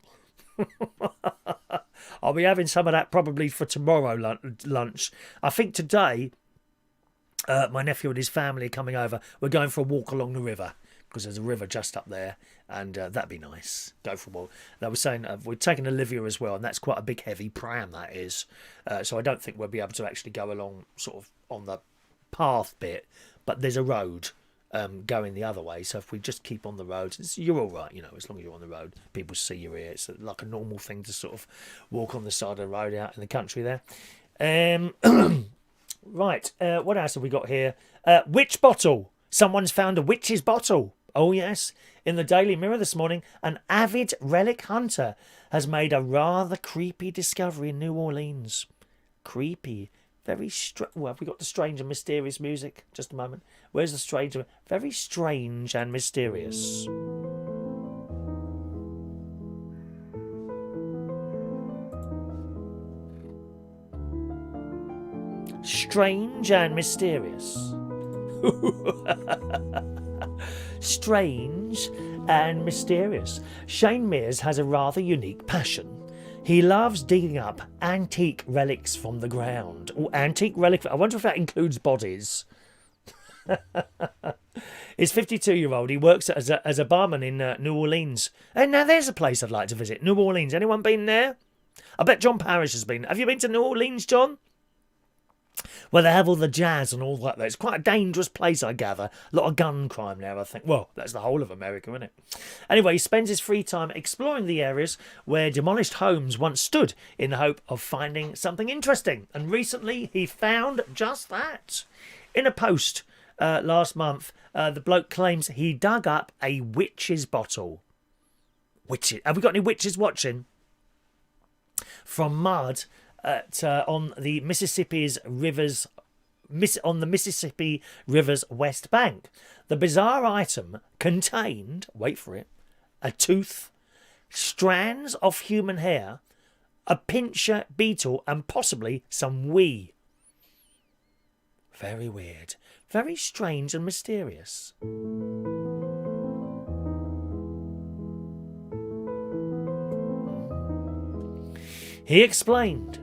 I'll be having some of that probably for tomorrow lunch. I think today, my nephew and his family are coming over. We're going for a walk along the river because there's a river just up there, and that'd be nice. Go for a walk. They were saying we're taking Olivia as well, and that's quite a big, heavy pram, that is. So I don't think we'll be able to actually go along sort of on the path bit, but there's a road going the other way, so if we just keep on the road, you're all right, you know, as long as you're on the road, people see you're here. It's like a normal thing to sort of walk on the side of the road out in the country there. Right, what else have we got here? Witch bottle. Someone's found a witch's bottle. Oh yes, in the Daily Mirror this morning, an avid relic hunter has made a rather creepy discovery in New Orleans. Creepy. Very well, have we got the strange and mysterious music? Just a moment. Where's the strange? Very strange and mysterious. Strange and mysterious. Strange and mysterious. Shane Mears has a rather unique passion. He loves digging up antique relics from the ground. Or antique relic. I wonder if that includes bodies. He's 52-year-old. He works as a barman in New Orleans. And now there's a place I'd like to visit. New Orleans. Anyone been there? I bet John Parrish has been. Have you been to New Orleans, John? Well, they have all the jazz and all that. It's quite a dangerous place, I gather. A lot of gun crime there, I think. Well, that's the whole of America, isn't it? Anyway, he spends his free time exploring the areas where demolished homes once stood in the hope of finding something interesting. And recently, he found just that. In a post last month, the bloke claims he dug up a witch's bottle. Witches? Have we got any witches watching? From mud on the Mississippi River's west bank. The bizarre item contained, wait for it, a tooth, strands of human hair, a pincher beetle, and possibly some wee. Very weird. Very strange and mysterious. He explained.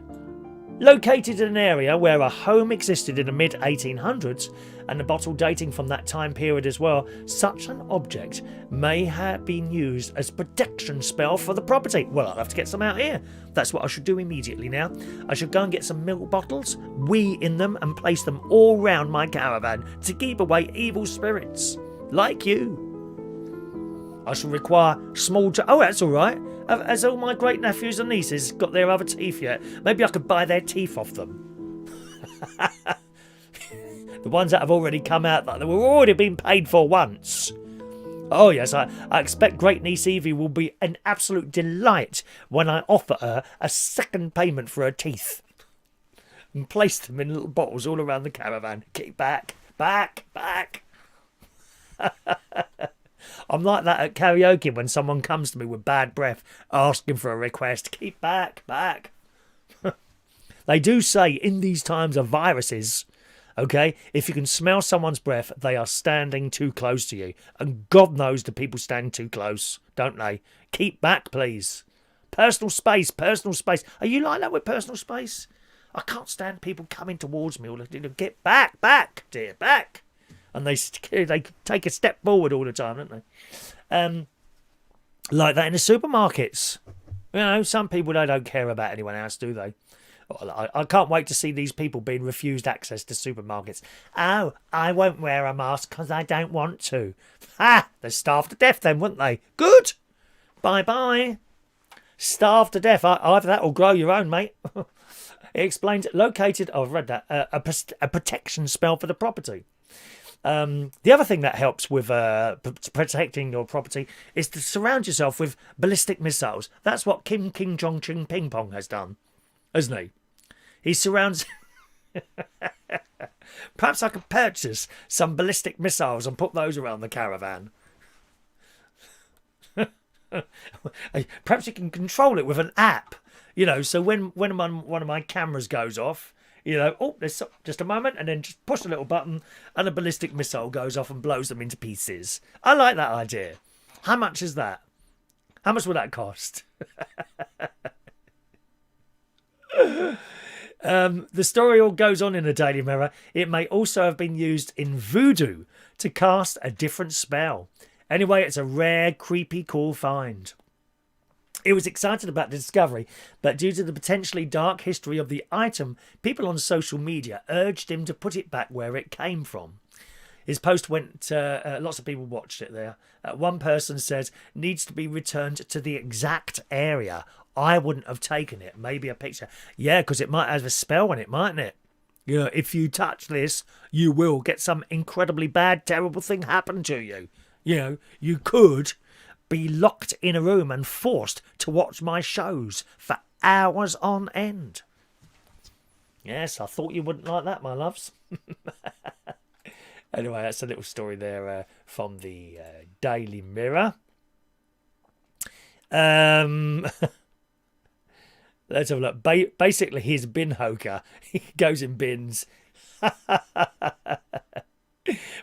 Located in an area where a home existed in the mid-1800s, and a bottle dating from that time period as well, such an object may have been used as protection spell for the property. Well, I'll have to get some out here. That's what I should do immediately now. I should go and get some milk bottles, wee in them, and place them all round my caravan to keep away evil spirits. Like you. I shall require small... Oh, that's all right. Has all my great-nephews and nieces got their other teeth yet? Maybe I could buy their teeth off them. The ones that have already come out, that were already been paid for once. Oh, yes, I expect great-niece Evie will be an absolute delight when I offer her a second payment for her teeth. And place them in little bottles all around the caravan. Keep back, back, back. I'm like that at karaoke when someone comes to me with bad breath asking for a request. Keep back, back. They do say in these times of viruses, okay, if you can smell someone's breath, they are standing too close to you. And God knows the people stand too close, don't they? Keep back, please. Personal space, personal space. Are you like that with personal space? I can't stand people coming towards me all the time. Get back, back, dear, back. And they take a step forward all the time, don't they? Like that in the supermarkets. You know, some people, they don't care about anyone else, do they? Well, I can't wait to see these people being refused access to supermarkets. Oh, I won't wear a mask because I don't want to. Ha! They're starved to death then, wouldn't they? Good. Bye-bye. Starved to death. Either that or grow your own, mate. It explains, located, I've read that, a protection spell for the property. The other thing that helps with protecting your property is to surround yourself with ballistic missiles. That's what Kim Jong-ching Ping Pong has done, hasn't he? He surrounds... Perhaps I could purchase some ballistic missiles and put those around the caravan. Perhaps you can control it with an app, you know, so when one of my cameras goes off, you know, oh, there's just a moment, and then just push a little button and a ballistic missile goes off and blows them into pieces. I like that idea. How much is that? How much will that cost? The story all goes on in the Daily Mirror. It may also have been used in voodoo to cast a different spell. Anyway, it's a rare, creepy, cool find. He was excited about the discovery, but due to the potentially dark history of the item, people on social media urged him to put it back where it came from. His post went, lots of people watched it there. One person said, needs to be returned to the exact area. I wouldn't have taken it. Maybe a picture. Yeah, because it might have a spell on it, mightn't it? You know, if you touch this, you will get some incredibly bad, terrible thing happen to you. You know, you could be locked in a room and forced to watch my shows for hours on end. Yes, I thought you wouldn't like that, my loves. Anyway, that's a little story there from the Daily Mirror. Let's have a look. Basically, he's a bin hoker. He goes in bins.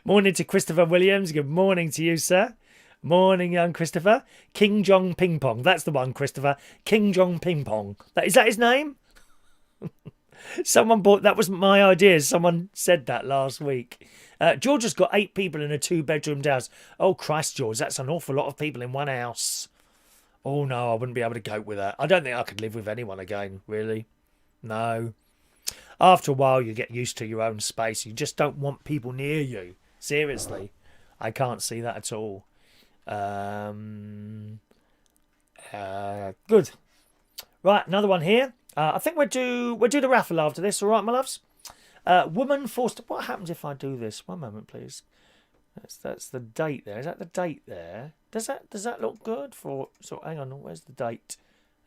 Morning to Christopher Williams. Good morning to you, sir. Morning, young Christopher. King Jong Ping Pong. That's the one, Christopher. King Jong Ping Pong. Is that his name? Someone bought... That was my idea. Someone said that last week. George has got 8 people in a 2-bedroom house. Oh, Christ, George. That's an awful lot of people in one house. Oh, no, I wouldn't be able to cope with that. I don't think I could live with anyone again, really. No. After a while, you get used to your own space. You just don't want people near you. Seriously. I can't see that at all. Good. Right, another one here. I think we'll do the raffle after this. All right, my loves? Woman forced... What happens if I do this? One moment, please. That's the date there. Is that the date there? Does that look good for... So, hang on. Where's the date?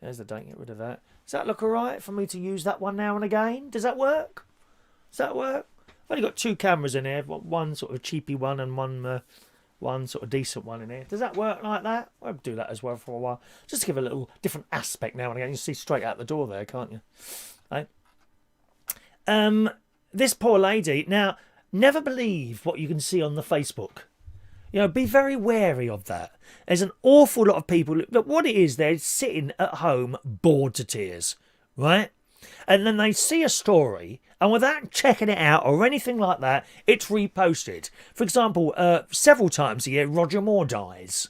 There's the date. Get rid of that. Does that look all right for me to use that one now and again? Does that work? Does that work? I've only got 2 cameras in here. One sort of cheapy one and one sort of decent one in here. Does that work like that? I'll do that as well for a while. Just to give a little different aspect now and again. You see straight out the door there, can't you? Right? This poor lady. Now, never believe what you can see on the Facebook. You know, be very wary of that. There's an awful lot of people. But what it is, they're sitting at home bored to tears, right? And then they see a story, and without checking it out or anything like that, it's reposted. For example, several times a year, Roger Moore dies.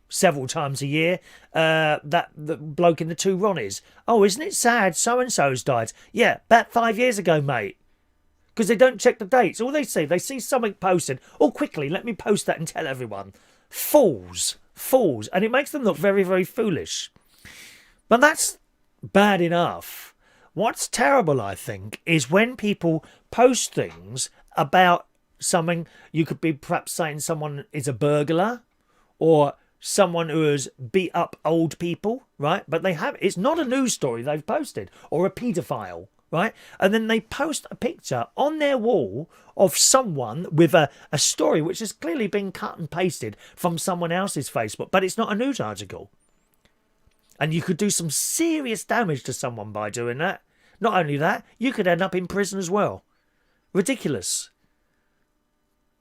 Several times a year, the bloke in the 2 Ronnies. Oh, isn't it sad? So-and-so's died. Yeah, about 5 years ago, mate. Because they don't check the dates. All they see something posted. Oh, quickly, let me post that and tell everyone. Fools. And it makes them look very, very foolish. But that's bad enough. What's terrible, I think, is when people post things about something. You could be perhaps saying someone is a burglar or someone who has beat up old people, right? But it's not a news story they've posted, or a paedophile. Right? And then they post a picture on their wall of someone with a story which has clearly been cut and pasted from someone else's Facebook, but it's not a news article. And you could do some serious damage to someone by doing that. Not only that, you could end up in prison as well. Ridiculous.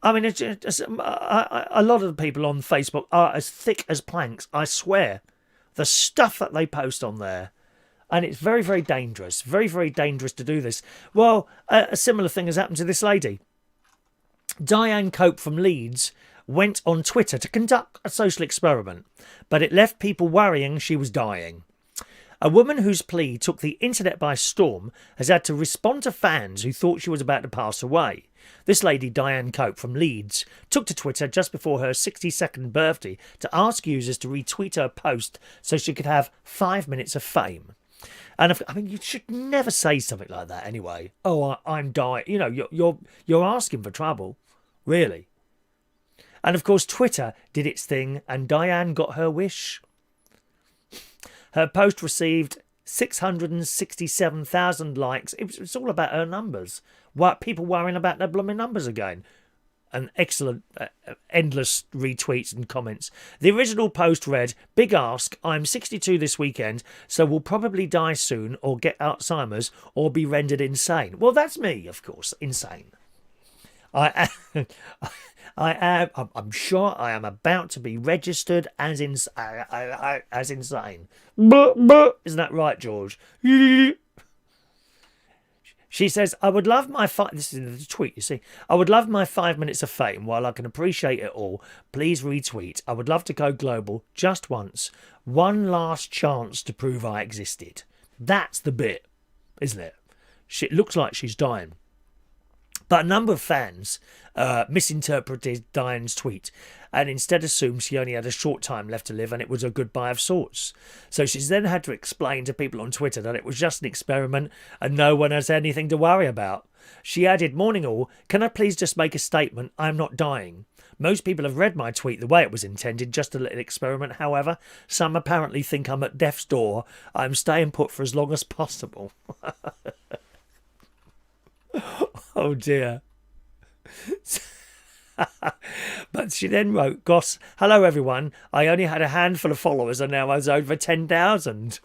I mean, a lot of the people on Facebook are as thick as planks, I swear. The stuff that they post on there. And it's very, very dangerous. Very, very dangerous to do this. Well, a similar thing has happened to this lady. Diane Cope from Leeds went on Twitter to conduct a social experiment, but it left people worrying she was dying. A woman whose plea took the internet by storm has had to respond to fans who thought she was about to pass away. This lady, Diane Cope from Leeds, took to Twitter just before her 62nd birthday to ask users to retweet her post so she could have 5 minutes of fame. And I mean, you should never say something like that anyway. Oh, I'm dying. You know, you're asking for trouble, really. And of course, Twitter did its thing, and Diane got her wish. Her post received 667,000 likes. It's all about her numbers. People worrying about their blooming numbers again. And excellent, endless retweets and comments. The original post read, "Big ask, I'm 62 this weekend, so will probably die soon or get Alzheimer's or be rendered insane." Well, that's me, of course, insane. I'm sure I am about to be registered as insane. Isn't that right, George? She says, "I would love my this is in the tweet, you see. I would love my 5 minutes of fame. While I can appreciate it all, please retweet. I would love to go global just once. One last chance to prove I existed." That's the bit, isn't it? It looks like she's dying. But a number of fans misinterpreted Diane's tweet and instead assumed she only had a short time left to live and it was a goodbye of sorts. So she's then had to explain to people on Twitter that it was just an experiment and no one has anything to worry about. She added, "Morning all, can I please just make a statement? I'm not dying. Most people have read my tweet the way it was intended, just a little experiment. However, some apparently think I'm at death's door. I'm staying put for as long as possible." Oh dear. But she then wrote, "Goss, hello everyone. I only had a handful of followers and now I was over 10,000.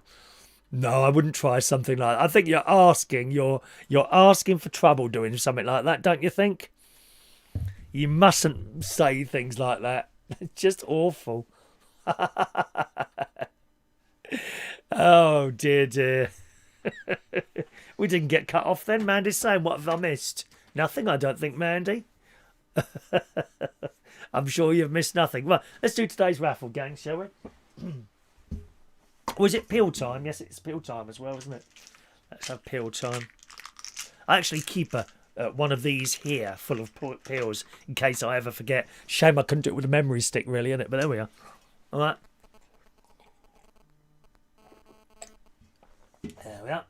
No, I wouldn't try something like that. I think you're asking for trouble doing something like that, don't you think? You mustn't say things like that. It's just awful." Oh dear, dear. We didn't get cut off then. Mandy's saying, "What have I missed?" Nothing, I don't think, Mandy. I'm sure you've missed nothing. Well, let's do today's raffle, gang, shall we? Was it peel time? Yes, it's peel time as well, isn't it? Let's have peel time. I actually keep one of these here full of peels in case I ever forget. Shame I couldn't do it with a memory stick, really, innit? But there we are. All right. There we are.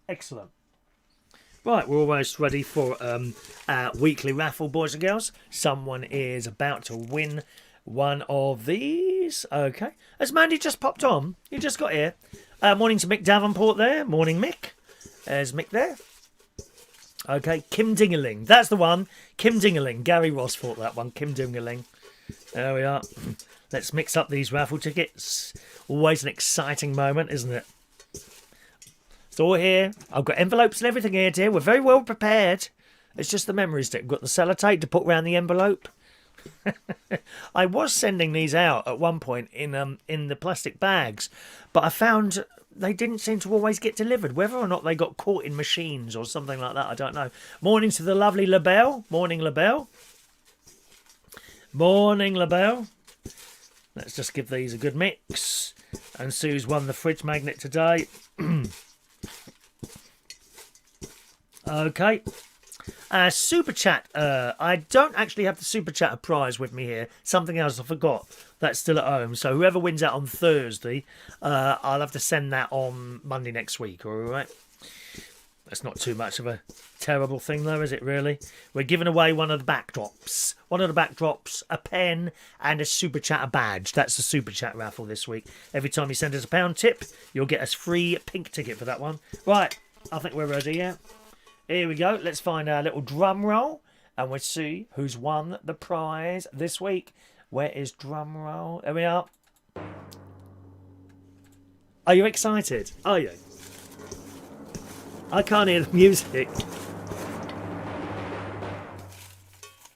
Excellent. Right, we're almost ready for our weekly raffle, boys and girls. Someone is about to win one of these. Okay. Has Mandy just popped on? You just got here. Morning to Mick Davenport there. Morning, Mick. There's Mick there. Okay, Kim Dingerling. That's the one. Kim Dingerling. Gary Ross thought that one. Kim Dingerling. There we are. Let's mix up these raffle tickets. Always an exciting moment, isn't it? It's all here. I've got envelopes and everything here, dear. We're very well prepared. It's just the memory stick. We've got the sellotape to put around the envelope. I was sending these out at one point in the plastic bags, but I found they didn't seem to always get delivered. Whether or not they got caught in machines or something like that, I don't know. Morning to the lovely LaBelle. Morning, LaBelle. Morning, LaBelle. Let's just give these a good mix. And Sue's won the fridge magnet today. Okay. Super chat. I don't actually have the super chat prize with me here. Something else I forgot. That's still at home. So whoever wins out on Thursday, I'll have to send that on Monday next week. All right. That's not too much of a terrible thing, though, is it? Really? We're giving away one of the backdrops. One of the backdrops, a pen, and a super chat badge. That's the super chat raffle this week. Every time you send us a £1 tip, you'll get a free pink ticket for that one. Right. I think we're ready. Yeah. Here we go. Let's find our little drum roll and we'll see who's won the prize this week. Where is drum roll? There we are. Are you excited? Are you? I can't hear the music.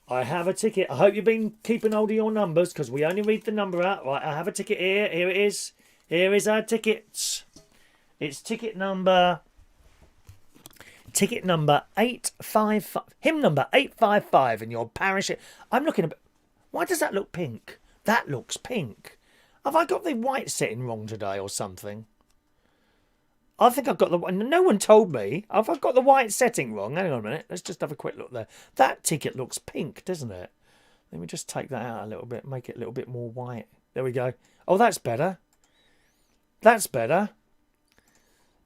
I have a ticket. I hope you've been keeping hold of your numbers because we only read the number out. Right, I have a ticket here. Here it is. Here is our tickets. It's ticket number 855. Hymn number 855 in your parish. I'm looking at... Why does that look pink? That looks pink. Have I got the white setting wrong today or something? I think I've got the... No one told me. Have I got the white setting wrong? Hang on a minute. Let's just have a quick look there. That ticket looks pink, doesn't it? Let me just take that out a little bit. Make it a little bit more white. There we go. Oh, that's better. That's better.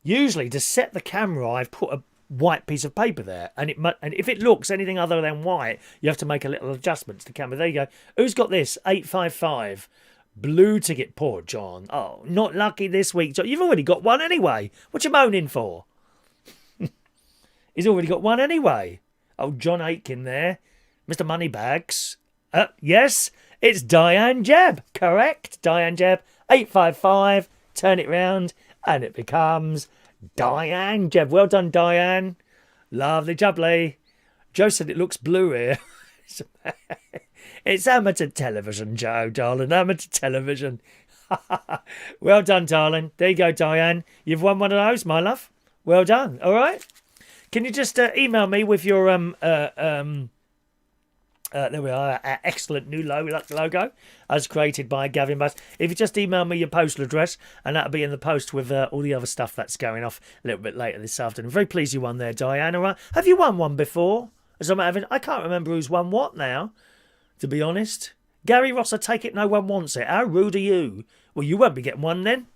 Usually, to set the camera, I've put a white piece of paper there. And if it looks anything other than white, you have to make a little adjustment to the camera. There you go. Who's got this? 855. Blue ticket. Poor John. Oh, not lucky this week, John. You've already got one anyway. What you moaning for? He's already got one anyway. Oh, John Aitken there. Mr. Moneybags. Yes, it's Diane Jebb. Correct. Diane Jebb. 855. Turn it round and it becomes Diane Jebb. Well done, Diane. Lovely jubbly. Joe said it looks blue here. It's amateur television, Joe, darling. Amateur television. Well done, darling. There you go, Diane. You've won one of those, my love. Well done. All right. Can you just email me with your there we are, our excellent new logo, as created by Gavin Bass. If you just email me your postal address, and that'll be in the post with all the other stuff that's going off a little bit later this afternoon. Very pleased you won there, Diane. All right. Have you won one before? As a matter of, I can't remember who's won what now, to be honest. Gary Ross, I take it no one wants it. How rude are you? Well, you won't be getting one then.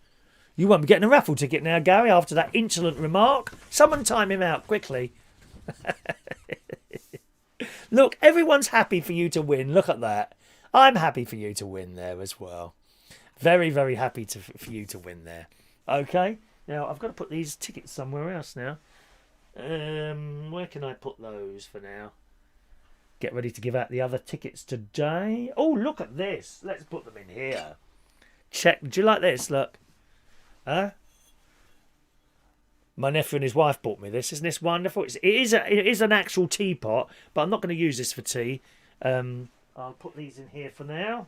You won't be getting a raffle ticket now, Gary, after that insolent remark. Someone time him out quickly. Look, everyone's happy for you to win. Look at that. I'm happy for you to win there as well. Very, very happy for you to win there. Okay. Now, I've got to put these tickets somewhere else now. Where can I put those for now? Get ready to give out the other tickets today. Oh, look at this. Let's put them in here. Check. Do you like this? Look. Huh? My nephew and his wife bought me this. Isn't this wonderful? It is an actual teapot, but I'm not going to use this for tea. I'll put these in here for now.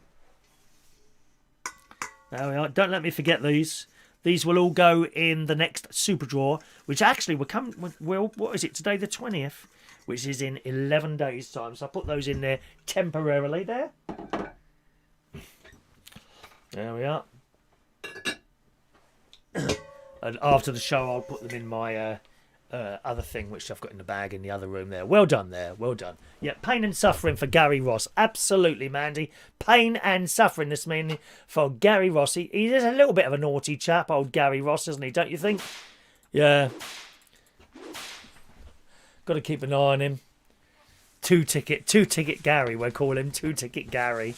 There we are. Don't let me forget these. These will all go in the next super draw, which actually will come. Well, what is it today? The 20th, which is in 11 days' time. So I put those in there temporarily. There. There we are. And after the show, I'll put them in my other thing, which I've got in the bag in the other room there. Well done there. Well done. Yeah, pain and suffering for Gary Ross. Absolutely, Mandy. Pain and suffering this meaning for Gary Ross. He's a little bit of a naughty chap, old Gary Ross, isn't he? Don't you think? Yeah. Got to keep an eye on him. Two ticket Gary, we'll call him. 2-ticket Gary.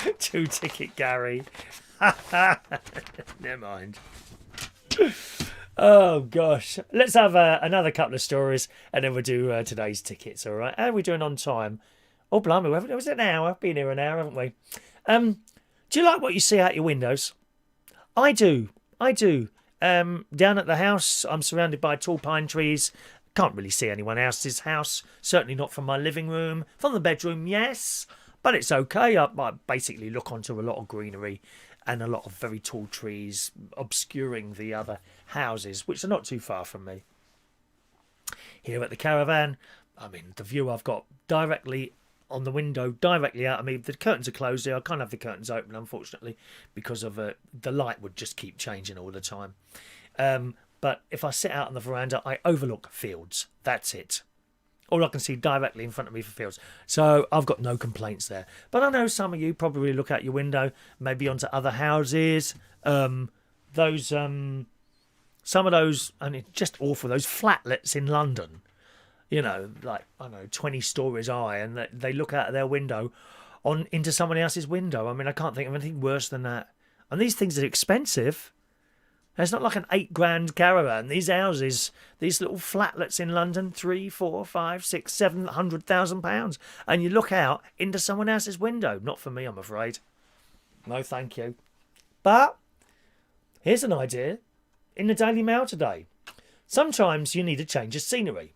2-ticket Gary. Never mind. Oh gosh, let's have another couple of stories and then we'll do today's tickets. All right, how are we doing on time? Oh blimey, it was an hour. Been here an hour, haven't we? Do you like what you see out your windows? I do. Down at the house, I'm surrounded by tall pine trees. Can't really see anyone else's house. Certainly not from my living room. From the bedroom, yes, but it's okay. I basically look onto a lot of greenery and a lot of very tall trees obscuring the other houses, which are not too far from me. Here at the caravan, I mean, the view I've got directly on the window, directly out of me. The curtains are closed here. I can't have the curtains open, unfortunately, because of the light would just keep changing all the time. But if I sit out on the veranda, I overlook fields. That's it. All I can see directly in front of me for fields. So I've got no complaints there. But I know some of you probably look out your window, maybe onto other houses. Some of those, and it's just awful, those flatlets in London, you know, like, I don't know, 20 stories high, and they look out of their window into someone else's window. I mean, I can't think of anything worse than that. And these things are expensive. It's not like an £8,000 caravan. These houses, these little flatlets in London, 3, 4, 5, 6, 700,000 pounds, and you look out into someone else's window. Not for me, I'm afraid. No, thank you. But here's an idea in the Daily Mail today. Sometimes you need a change of scenery.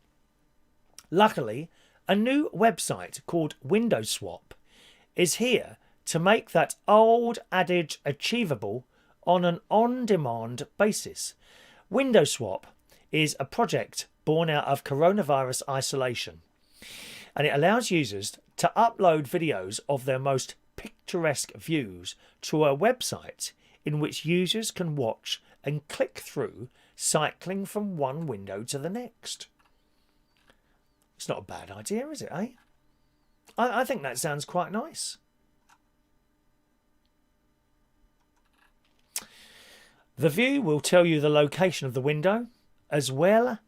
Luckily, a new website called Window Swap is here to make that old adage achievable on an on-demand basis. Window Swap is a project born out of coronavirus isolation, and it allows users to upload videos of their most picturesque views to a website in which users can watch and click through, cycling from one window to the next. It's not a bad idea, is it, eh? I think that sounds quite nice. The view will tell you the location of the window, as well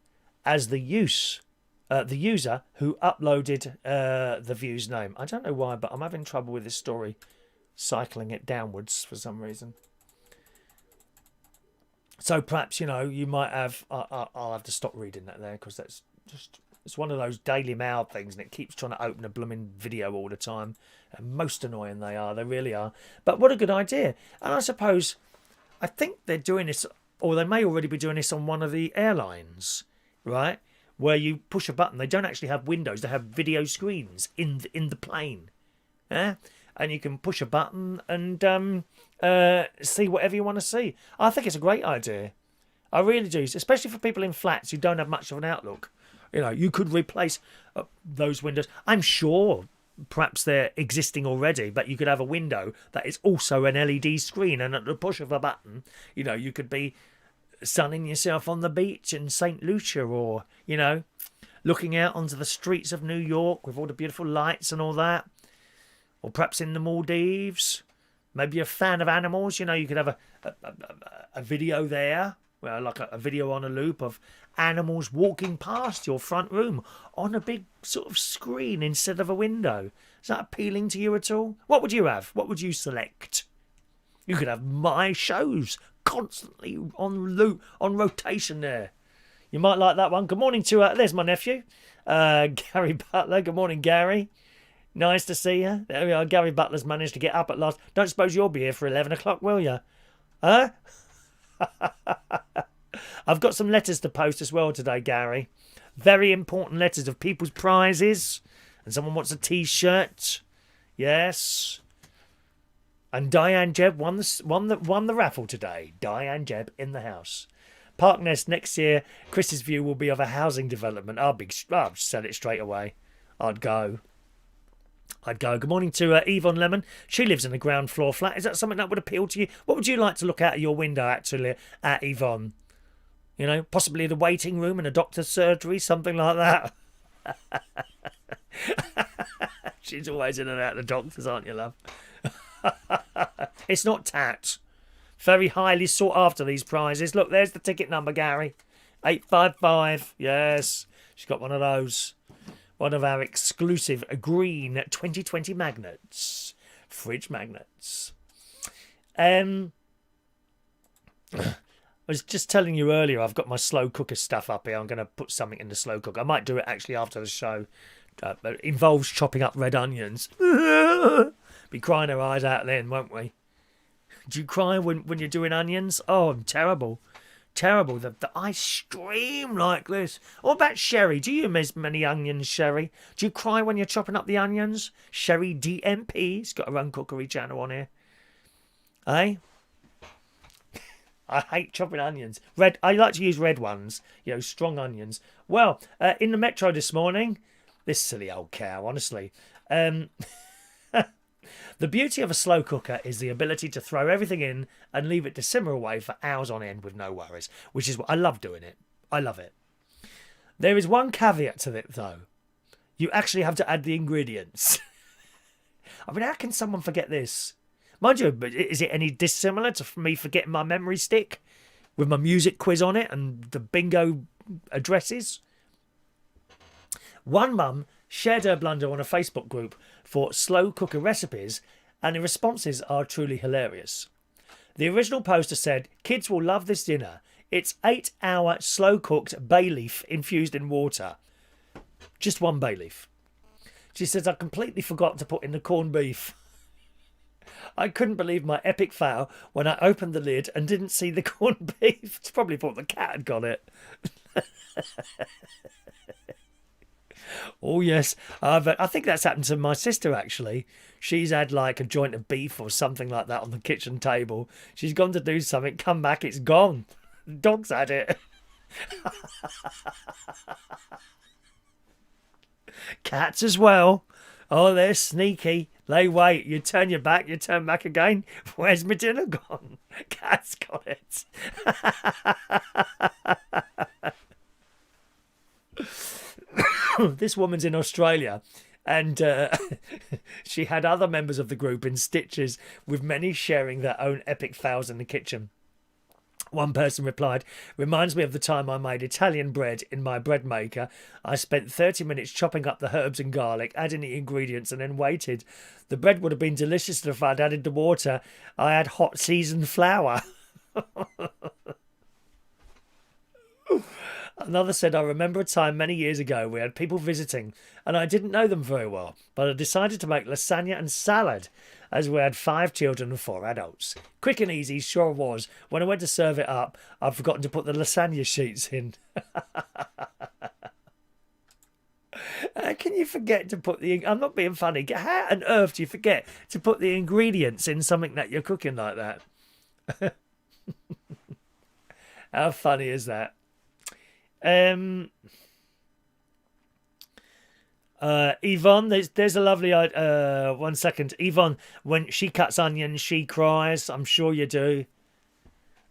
as the user who uploaded the view's name. I don't know why, but I'm having trouble with this story, cycling it downwards for some reason. So perhaps, you know, you might have... I'll have to stop reading that there, because that's just... It's one of those Daily Mail things, and it keeps trying to open a blooming video all the time. And most annoying they are. They really are. But what a good idea. And I suppose... I think they're doing this, or they may already be doing this on one of the airlines, right? Where you push a button. They don't actually have windows. They have video screens in the plane. Yeah? And you can push a button and see whatever you want to see. I think it's a great idea. I really do. Especially for people in flats who don't have much of an outlook. You know, you could replace those windows. I'm sure... Perhaps they're existing already, but you could have a window that is also an LED screen, and at the push of a button, you know, you could be sunning yourself on the beach in St. Lucia, or, you know, looking out onto the streets of New York with all the beautiful lights and all that, or perhaps in the Maldives, Maybe you're a fan of animals. You know, you could have a video there, well, like a video on a loop of animals walking past your front room on a big sort of screen instead of a window. Is that appealing to you at all? What would you have? What would you select? You could have my shows constantly on loop, on rotation there. You might like that one. Good morning to, there's my nephew, Gary Butler. Good morning, Gary. Nice to see you. There we are. Gary Butler's managed to get up at last. Don't suppose you'll be here for 11 o'clock, will you? Huh? I've got some letters to post as well today, Gary. Very important letters of people's prizes. And someone wants a T-shirt. Yes. And Diane Jebb won the raffle today. Diane Jebb in the house. Parknest next year. Chris's view will be of a housing development. I'll sell it straight away. I'd go. Good morning to Yvonne Lemon. She lives in a ground floor flat. Is that something that would appeal to you? What would you like to look out of your window, actually, at Yvonne? You know, possibly the waiting room in a doctor's surgery, something like that. She's always in and out of the doctors, aren't you, love? It's not tat. Very highly sought after, these prizes. Look, there's the ticket number, Gary. 855. Yes. She's got one of those. One of our exclusive green 2020 magnets. Fridge magnets. I was just telling you earlier, I've got my slow cooker stuff up here. I'm going to put something in the slow cooker. I might do it actually after the show. It involves chopping up red onions. Be crying our eyes out then, won't we? Do you cry when you're doing onions? Oh, I'm terrible. Terrible. The eyes stream like this. What about Sherry? Do you miss many onions, Sherry? Do you cry when you're chopping up the onions? Sherry DMP's got her own cookery channel on here. Eh? I hate chopping onions. I like to use red ones. You know, strong onions. Well, in the Metro this morning, this silly old cow, honestly. The beauty of a slow cooker is the ability to throw everything in and leave it to simmer away for hours on end with no worries, which is what I love doing it. I love it. There is one caveat to it, though. You actually have to add the ingredients. I mean, how can someone forget this? Mind you, but is it any dissimilar to me forgetting my memory stick with my music quiz on it and the bingo addresses? One mum shared her blunder on a Facebook group for slow cooker recipes, and the responses are truly hilarious. The original poster said, "Kids will love this dinner. It's 8-hour slow-cooked bay leaf infused in water." Just one bay leaf. She says, "I completely forgot to put in the corned beef. I couldn't believe my epic fail when I opened the lid and didn't see the corned beef." She probably thought the cat had got it. Oh, yes. I think that's happened to my sister, actually. She's had like a joint of beef or something like that on the kitchen table. She's gone to do something, come back, it's gone. The dog's had it. Cats as well. Oh, they're sneaky. They wait. You turn your back, you turn back again. Where's my dinner gone? Cat's got it. This woman's in Australia, and she had other members of the group in stitches, with many sharing their own epic fails in the kitchen. One person replied, "Reminds me of the time I made Italian bread in my bread maker. I spent 30 minutes chopping up the herbs and garlic, adding the ingredients, and then waited. The bread would have been delicious if I'd added the water. I had hot seasoned flour." Another said, "I remember a time many years ago we had people visiting and I didn't know them very well, but I decided to make lasagna and salad as we had 5 children and 4 adults. Quick and easy, sure was. When I went to serve it up, I'd forgotten to put the lasagna sheets in." Can you forget to put the... I'm not being funny. How on earth do you forget to put the ingredients in something that you're cooking like that? How funny is that? Yvonne, there's a lovely 1 second. Yvonne, when she cuts onions, she cries. I'm sure you do.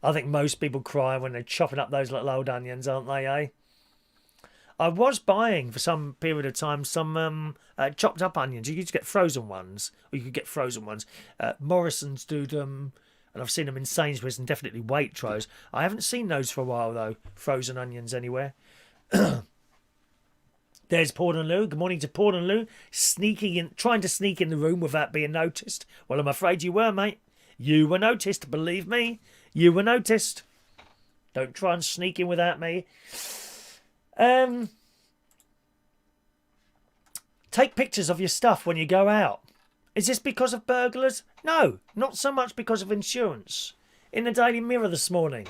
I think most people cry when they're chopping up those little old onions, aren't they, eh? I was buying for some period of time some chopped up onions. You could get frozen ones, or you could get frozen ones. Morrison's do them, and I've seen them in Sainsbury's and definitely Waitrose. I haven't seen those for a while though, frozen onions anywhere. There's Paul and Lou. Good morning to Paul and Lou. Trying to sneak in the room without being noticed. Well, I'm afraid you were, mate. You were noticed, believe me. You were noticed. Don't try and sneak in without me. Take pictures of your stuff when you go out. Is this because of burglars? No, not so much because of insurance. In the Daily Mirror this morning,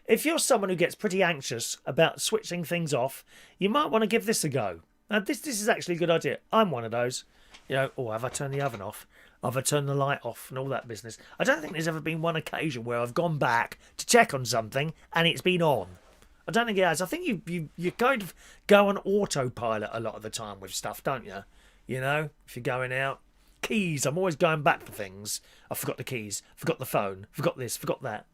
if you're someone who gets pretty anxious about switching things off, you might want to give this a go. Now, this is actually a good idea. I'm one of those. You know, oh, have I turned the oven off? Have I turned the light off and all that business? I don't think there's ever been one occasion where I've gone back to check on something and it's been on. I don't think it has. I think you kind of go on autopilot a lot of the time with stuff, don't you? You know, if you're going out. Keys, I'm always going back for things. I forgot the keys, forgot the phone, forgot this, forgot that.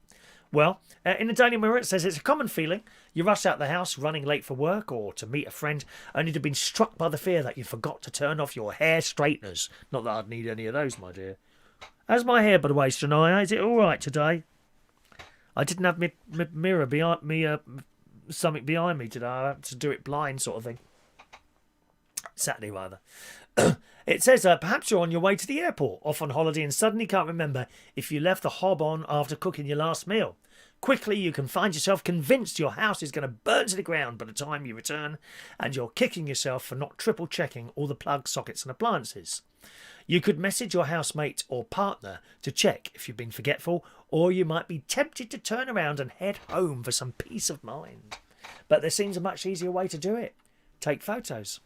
Well, in the Daily Mirror it says it's a common feeling. You rush out the house running late for work or to meet a friend only to have been struck by the fear that you forgot to turn off your hair straighteners. Not that I'd need any of those, my dear. How's my hair, by the way, Shania? Is it all right today? I didn't have my mirror behind me, something behind me today. I had to do it blind sort of thing. Saturday, rather. It says, perhaps you're on your way to the airport, off on holiday, and suddenly can't remember if you left the hob on after cooking your last meal. Quickly, you can find yourself convinced your house is going to burn to the ground by the time you return, and you're kicking yourself for not triple-checking all the plugs, sockets and appliances. You could message your housemate or partner to check if you've been forgetful, or you might be tempted to turn around and head home for some peace of mind. But there seems a much easier way to do it. Take photos.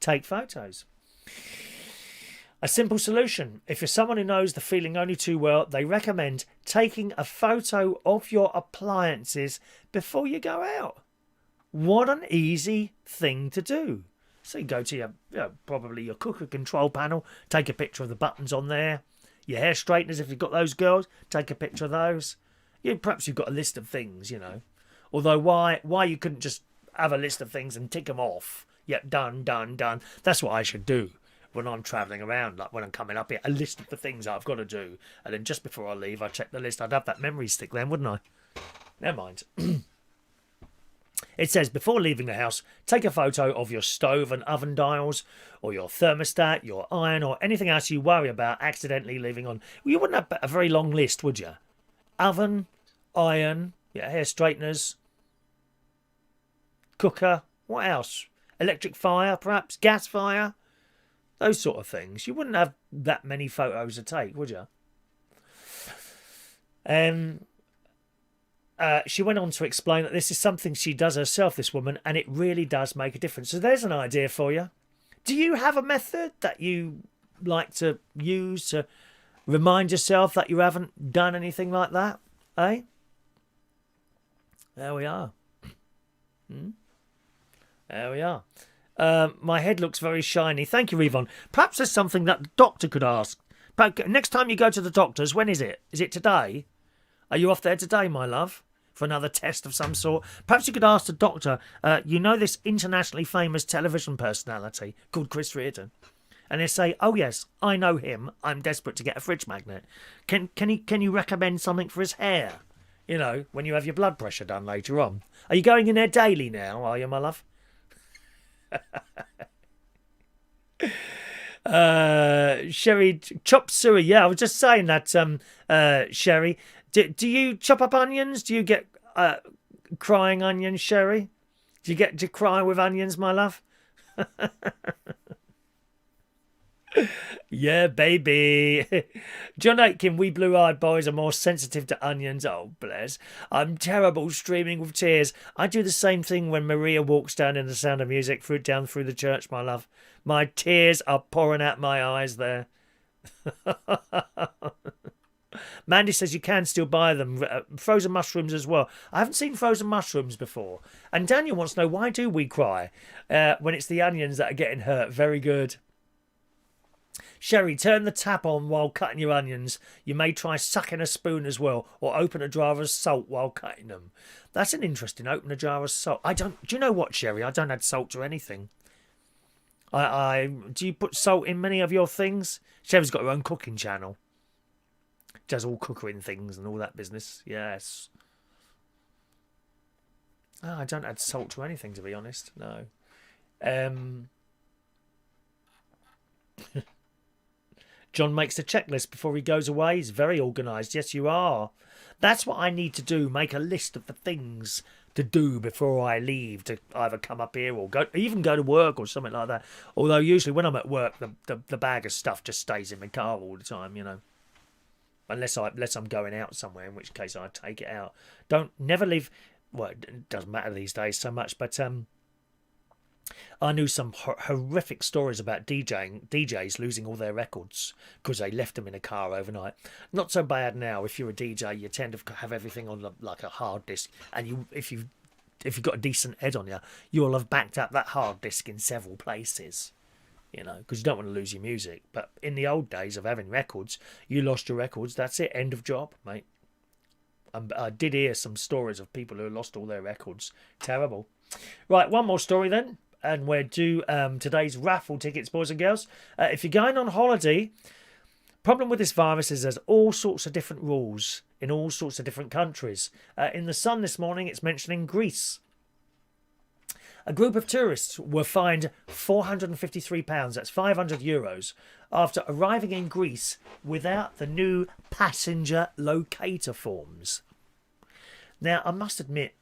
Take photos. A simple solution. If you're someone who knows the feeling only too well, they recommend taking a photo of your appliances before you go out. What an easy thing to do. So you go to your, probably your cooker control panel, take a picture of the buttons on there. Your hair straighteners, if you've got those girls, take a picture of those. Perhaps you've got a list of things, you know. Although why you couldn't just have a list of things and tick them off? Yep, done, done, done. That's what I should do when I'm travelling around, like when I'm coming up here. A list of the things I've got to do. And then just before I leave, I check the list. I'd have that memory stick then, wouldn't I? Never mind. It says, before leaving the house, take a photo of your stove and oven dials, or your thermostat, your iron, or anything else you worry about accidentally leaving on. Well, you wouldn't have a very long list, would you? Oven, iron, hair straighteners, cooker, what else? Electric fire, perhaps, gas fire, those sort of things. You wouldn't have that many photos to take, would you? She went on to explain that this is something she does herself, this woman, and it really does make a difference. So there's an idea for you. Do you have a method that you like to use to remind yourself that you haven't done anything like that? Eh? There we are. There we are. My head looks very shiny. Thank you, Yvonne. Perhaps there's something that the doctor could ask. Next time you go to the doctor's, when is it? Is it today? Are you off there today, my love? For another test of some sort? Perhaps you could ask the doctor, you know this internationally famous television personality called Chris Reardon? And they say, oh yes, I know him. I'm desperate to get a fridge magnet. Can you recommend something for his hair? You know, when you have your blood pressure done later on. Are you going in there daily now, are you, my love? Sherry chop suey. Yeah, I was just saying that. Sherry, do you chop up onions? Do you get crying onions, Sherry? Do you cry with onions, my love? Yeah, baby. John Aitken, we blue-eyed boys are more sensitive to onions. Oh, bless. I'm terrible, streaming with tears. I do the same thing when Maria walks down in The Sound of Music down through the church, my love. My tears are pouring out my eyes there. Mandy says you can still buy them. Frozen mushrooms as well. I haven't seen frozen mushrooms before. And Daniel wants to know, why do we cry when it's the onions that are getting hurt? Very good. Sherry, turn the tap on while cutting your onions. You may try sucking a spoon as well, or open a jar of salt while cutting them. That's an interesting. Open a jar of salt. Do you know what, Sherry? I don't add salt to anything. Do you put salt in many of your things? Sherry's got her own cooking channel. Does all cooking things and all that business. Yes. Oh, I don't add salt to anything, to be honest. No. John makes a checklist before he goes away. He's very organised. Yes, you are. That's what I need to do. Make a list of the things to do before I leave, to either come up here or even go to work or something like that. Although usually when I'm at work, the bag of stuff just stays in my car all the time, you know. Unless I'm going out somewhere, in which case I take it out. Never leave. Well, it doesn't matter these days so much, but I knew some horrific stories about DJs losing all their records because they left them in a car overnight. Not so bad now. If you're a DJ, you tend to have everything on like a hard disk, and if you've got a decent head on you, you'll have backed up that hard disk in several places. You know, because you don't want to lose your music. But in the old days of having records, you lost your records. That's it. End of job, mate. I did hear some stories of people who lost all their records. Terrible. Right, one more story then. And we're due today's raffle tickets, boys and girls. If you're going on holiday, problem with this virus is there's all sorts of different rules in all sorts of different countries. In the Sun this morning, it's mentioning Greece. A group of tourists were fined £453, that's €500, after arriving in Greece without the new passenger locator forms. Now, I must admit,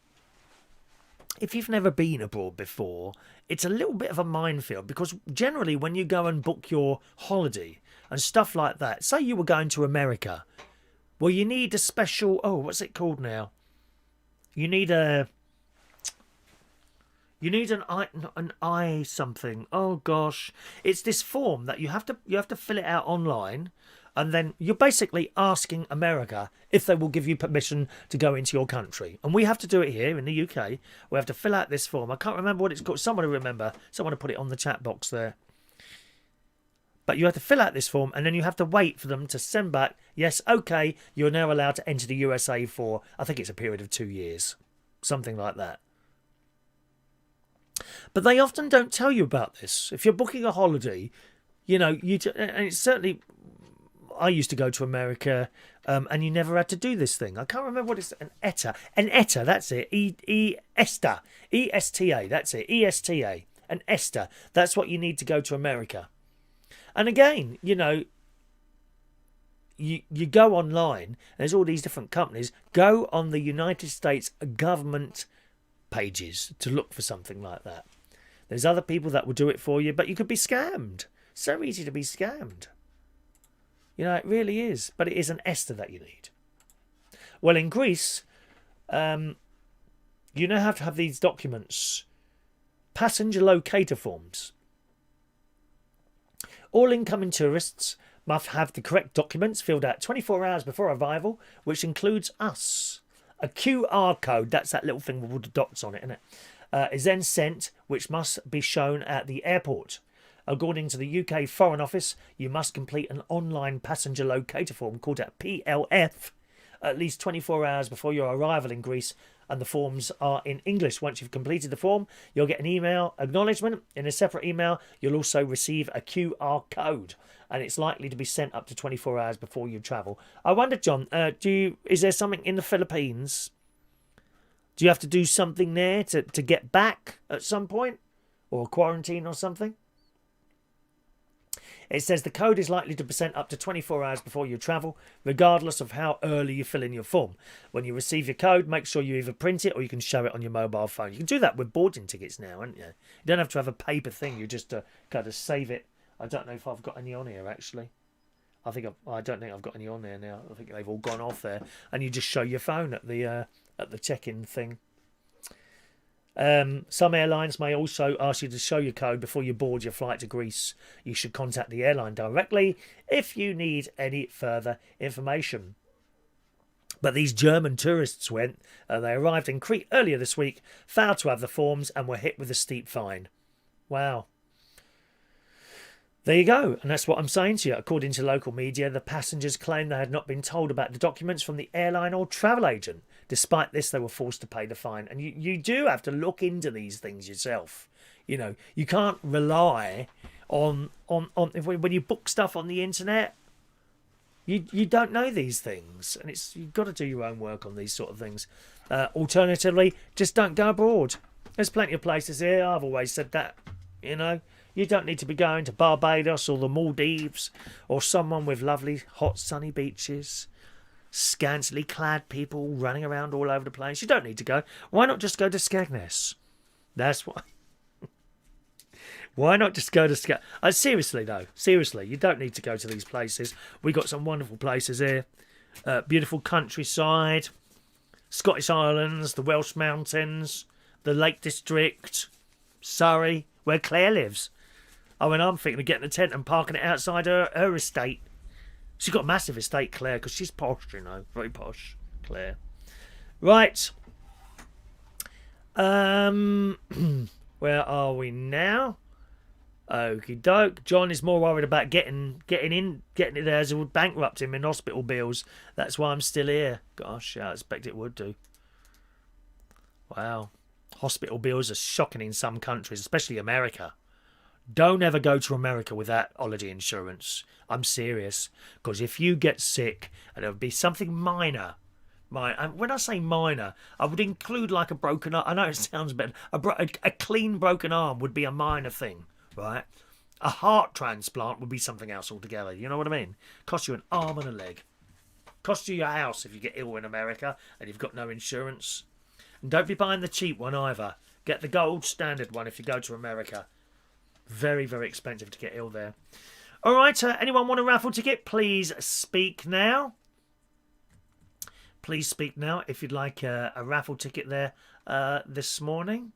if you've never been abroad before, it's a little bit of a minefield, because generally when you go and book your holiday and stuff like that, say you were going to America, well, you need a special, what's it called now? You need an I something. Oh gosh, it's this form that you have to fill it out online, and then you're basically asking America if they will give you permission to go into your country. And we have to do it here in the UK. We have to fill out this form. I can't remember what it's called. Someone remember. Someone put it on the chat box there. But you have to fill out this form, and then you have to wait for them to send back, yes, okay, you're now allowed to enter the USA for, I think it's a period of 2 years. Something like that. But they often don't tell you about this. If you're booking a holiday, you know, and it's certainly, I used to go to America, and you never had to do this thing. I can't remember what it's, an ETA, that's it, ESTA, ESTA, that's it, ESTA, an ESTA. That's what you need to go to America. And again, you know, you go online, there's all these different companies, go on the United States government pages to look for something like that. There's other people that will do it for you, but you could be scammed. So easy to be scammed. You know, it really is. But it is an ESTA that you need. Well, in Greece, you now have to have these documents. Passenger locator forms. All incoming tourists must have the correct documents filled out 24 hours before arrival, which includes us. A QR code, that's that little thing with all the dots on it, isn't it? Is then sent, which must be shown at the airport. According to the UK Foreign Office, you must complete an online passenger locator form called a PLF at least 24 hours before your arrival in Greece, and the forms are in English. Once you've completed the form, you'll get an email acknowledgement. In a separate email, you'll also receive a QR code, and it's likely to be sent up to 24 hours before you travel. I wonder, John, is there something in the Philippines? Do you have to do something there to get back at some point? Or quarantine or something? It says the code is likely to be sent up to 24 hours before you travel, regardless of how early you fill in your form. When you receive your code, make sure you either print it or you can show it on your mobile phone. You can do that with boarding tickets now, can't you? You don't have to have a paper thing. You just kind of save it. I don't know if I've got any on here, actually. I don't think I've got any on there now. I think they've all gone off there. And you just show your phone at the check-in thing. Some airlines may also ask you to show your code before you board your flight to Greece. You should contact the airline directly if you need any further information. But these German tourists they arrived in Crete earlier this week, failed to have the forms and were hit with a steep fine. Wow. There you go, and that's what I'm saying to you. According to local media, the passengers claimed they had not been told about the documents from the airline or travel agent. Despite this, they were forced to pay the fine. And you do have to look into these things yourself. You know, you can't rely on when you book stuff on the internet. You don't know these things, and you've got to do your own work on these sort of things. Alternatively, just don't go abroad. There's plenty of places here. I've always said that. You know. You don't need to be going to Barbados or the Maldives or someone with lovely, hot, sunny beaches, scantily clad people running around all over the place. You don't need to go. Why not just go to Skegness? That's why. Why not just go to Skegness? Seriously, though. Seriously, you don't need to go to these places. We got some wonderful places here. Beautiful countryside, Scottish Islands, the Welsh Mountains, the Lake District, Surrey, where Claire lives. I mean, I'm thinking of getting a tent and parking it outside her estate. She's got a massive estate, Claire, because she's posh, you know. Very posh, Claire. Right. Where are we now? Okie doke. John is more worried about getting it there as it would bankrupt him in hospital bills. That's why I'm still here. Gosh, I expect it would do. Wow. Hospital bills are shocking in some countries, especially America. Don't ever go to America without holiday insurance. I'm serious. Because if you get sick, and it would be something minor. And when I say minor, I would include like a broken arm. I know it sounds bad. A clean broken arm would be a minor thing, right? A heart transplant would be something else altogether. You know what I mean? Cost you an arm and a leg. Cost you your house if you get ill in America and you've got no insurance. And don't be buying the cheap one either. Get the gold standard one if you go to America. Very, very expensive to get ill there. All right, anyone want a raffle ticket? Please speak now. Please speak now if you'd like a raffle ticket there this morning.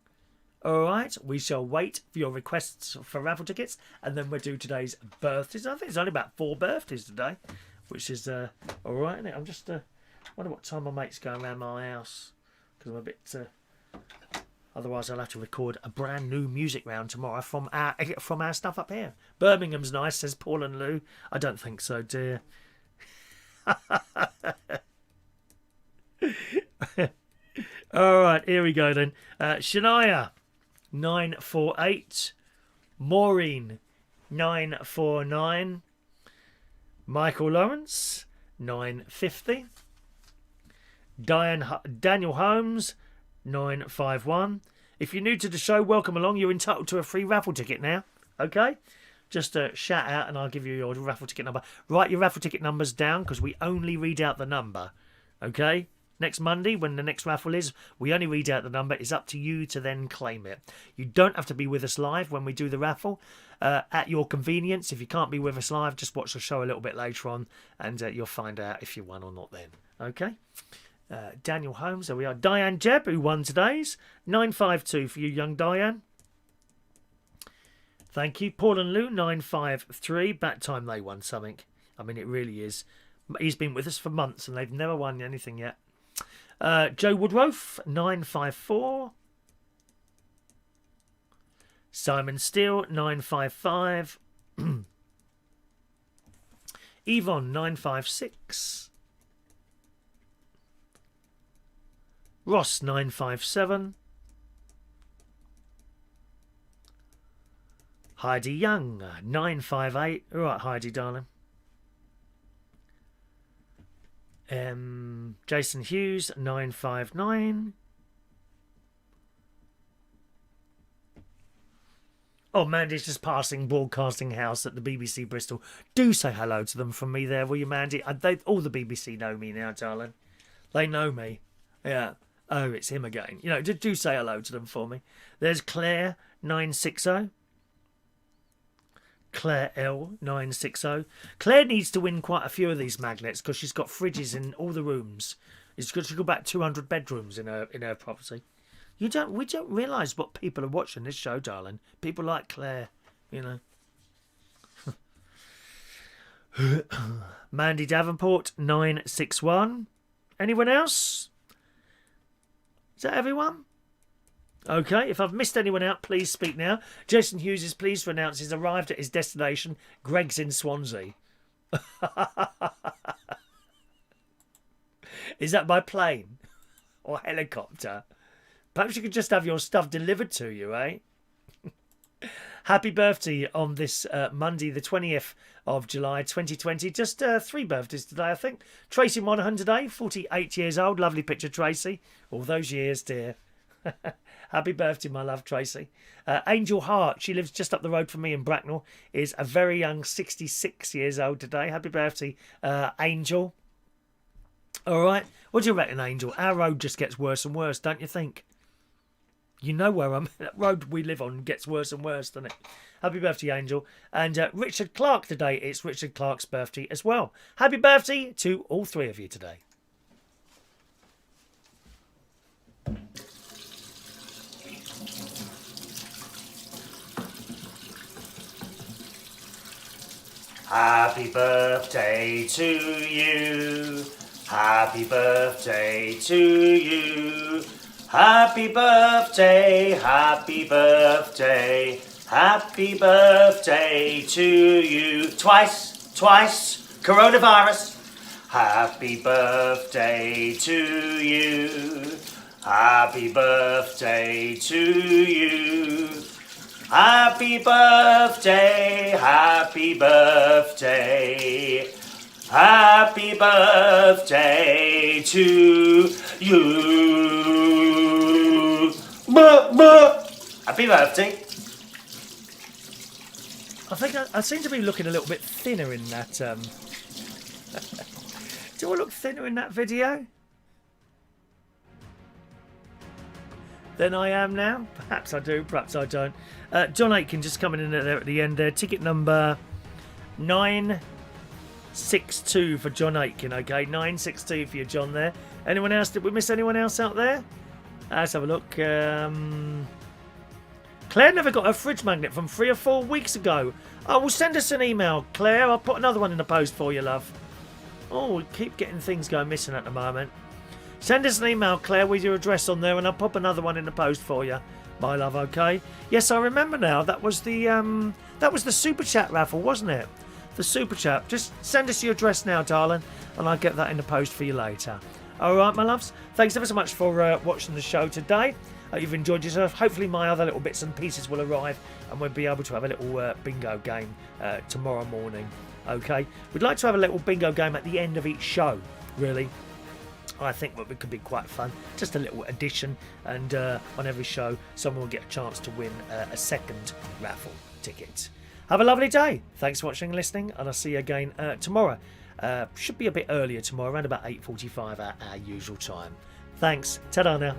All right, we shall wait for your requests for raffle tickets, and then we'll do today's birthdays. I think it's only about 4 birthdays today, which is all right, isn't it? I'm just wonder what time my mate's going around my house, because I'm a bit... Otherwise, I'll have to record a brand new music round tomorrow from our stuff up here. Birmingham's nice, says Paul and Lou. I don't think so, dear. All right, here we go then. Shania, 948. Maureen, 949. Michael Lawrence, 950. Daniel Holmes, 951. If you're new to the show, welcome along. You're entitled to a free raffle ticket now. Okay? Just shout out and I'll give you your raffle ticket number. Write your raffle ticket numbers down because we only read out the number. Okay? Next Monday, when the next raffle is, we only read out the number. It's up to you to then claim it. You don't have to be with us live when we do the raffle. At your convenience, if you can't be with us live, just watch the show a little bit later on and you'll find out if you won or not then. Okay? Daniel Holmes, there we are. Diane Jebb, who won today's. 952 for you, young Diane. Thank you. Paul and Lou, 953. About time they won something. I mean, it really is. He's been with us for months and they've never won anything yet. Joe Woodruff, 954. Simon Steele, 955. Yvonne, 956. Ross, 957. Heidi Young, 958. All right, Heidi, darling. Jason Hughes, 959. Oh, Mandy's just passing Broadcasting House at the BBC Bristol. Do say hello to them from me there, will you, Mandy? All the BBC know me now, darling. They know me. Yeah. Oh, it's him again. You know, do say hello to them for me. There's Claire, 960. Claire L, 960. Claire needs to win quite a few of these magnets because she's got fridges in all the rooms. She's got about 200 bedrooms in her property. We don't realise what people are watching this show, darling. People like Claire, you know. Mandy Davenport, 961. Anyone else? Is that everyone? Okay, if I've missed anyone out, please speak now. Jason Hughes is pleased to announce he's arrived at his destination. Greg's in Swansea. Is that by plane or helicopter? Perhaps you could just have your stuff delivered to you, eh? Happy birthday on this Monday, the 20th of July, 2020. Just 3 birthdays today, I think. Tracy Monaghan today, 48 years old. Lovely picture, Tracy. All those years, dear. Happy birthday, my love, Tracy. Angel Hart, she lives just up the road from me in Bracknell, is a very young 66 years old today. Happy birthday, Angel. All right. What do you reckon, Angel? Our road just gets worse and worse, don't you think? You know where I'm. That road we live on gets worse and worse, doesn't it? Happy birthday, Angel. And Richard Clark today. It's Richard Clark's birthday as well. Happy birthday to all 3 of you today. Happy birthday to you. Happy birthday to you. Happy birthday, happy birthday, happy birthday to you. Twice, coronavirus. Happy birthday to you. Happy birthday to you. Happy birthday, happy birthday. Happy birthday to you. Happy birthday. I think I seem to be looking a little bit thinner in that. Do I look thinner in that video than I am now? Perhaps I do, perhaps I don't. John Aitken just coming in there at the end there. Ticket number 962 for John Aitken, okay? 962 for you, John, there. Anyone else? Did we miss anyone else out there? Let's have a look. Claire never got her fridge magnet from 3 or 4 weeks ago. Oh, well, send us an email, Claire. I'll put another one in the post for you, love. Oh, we keep getting things going missing at the moment. Send us an email, Claire, with your address on there, and I'll pop another one in the post for you, my love, okay? Yes, I remember now. That was the Super Chat raffle, wasn't it? The Super Chat. Just send us your address now, darling, and I'll get that in the post for you later. All right, my loves. Thanks ever so much for watching the show today. You've enjoyed yourself. Hopefully my other little bits and pieces will arrive and we'll be able to have a little bingo game tomorrow morning. Okay? We'd like to have a little bingo game at the end of each show, really. I think that could be quite fun. Just a little addition, and on every show someone will get a chance to win a second raffle ticket. Have a lovely day. Thanks for watching and listening, and I'll see you again tomorrow. Should be a bit earlier tomorrow, around about 8:45 our usual time. Thanks. Ta-da now.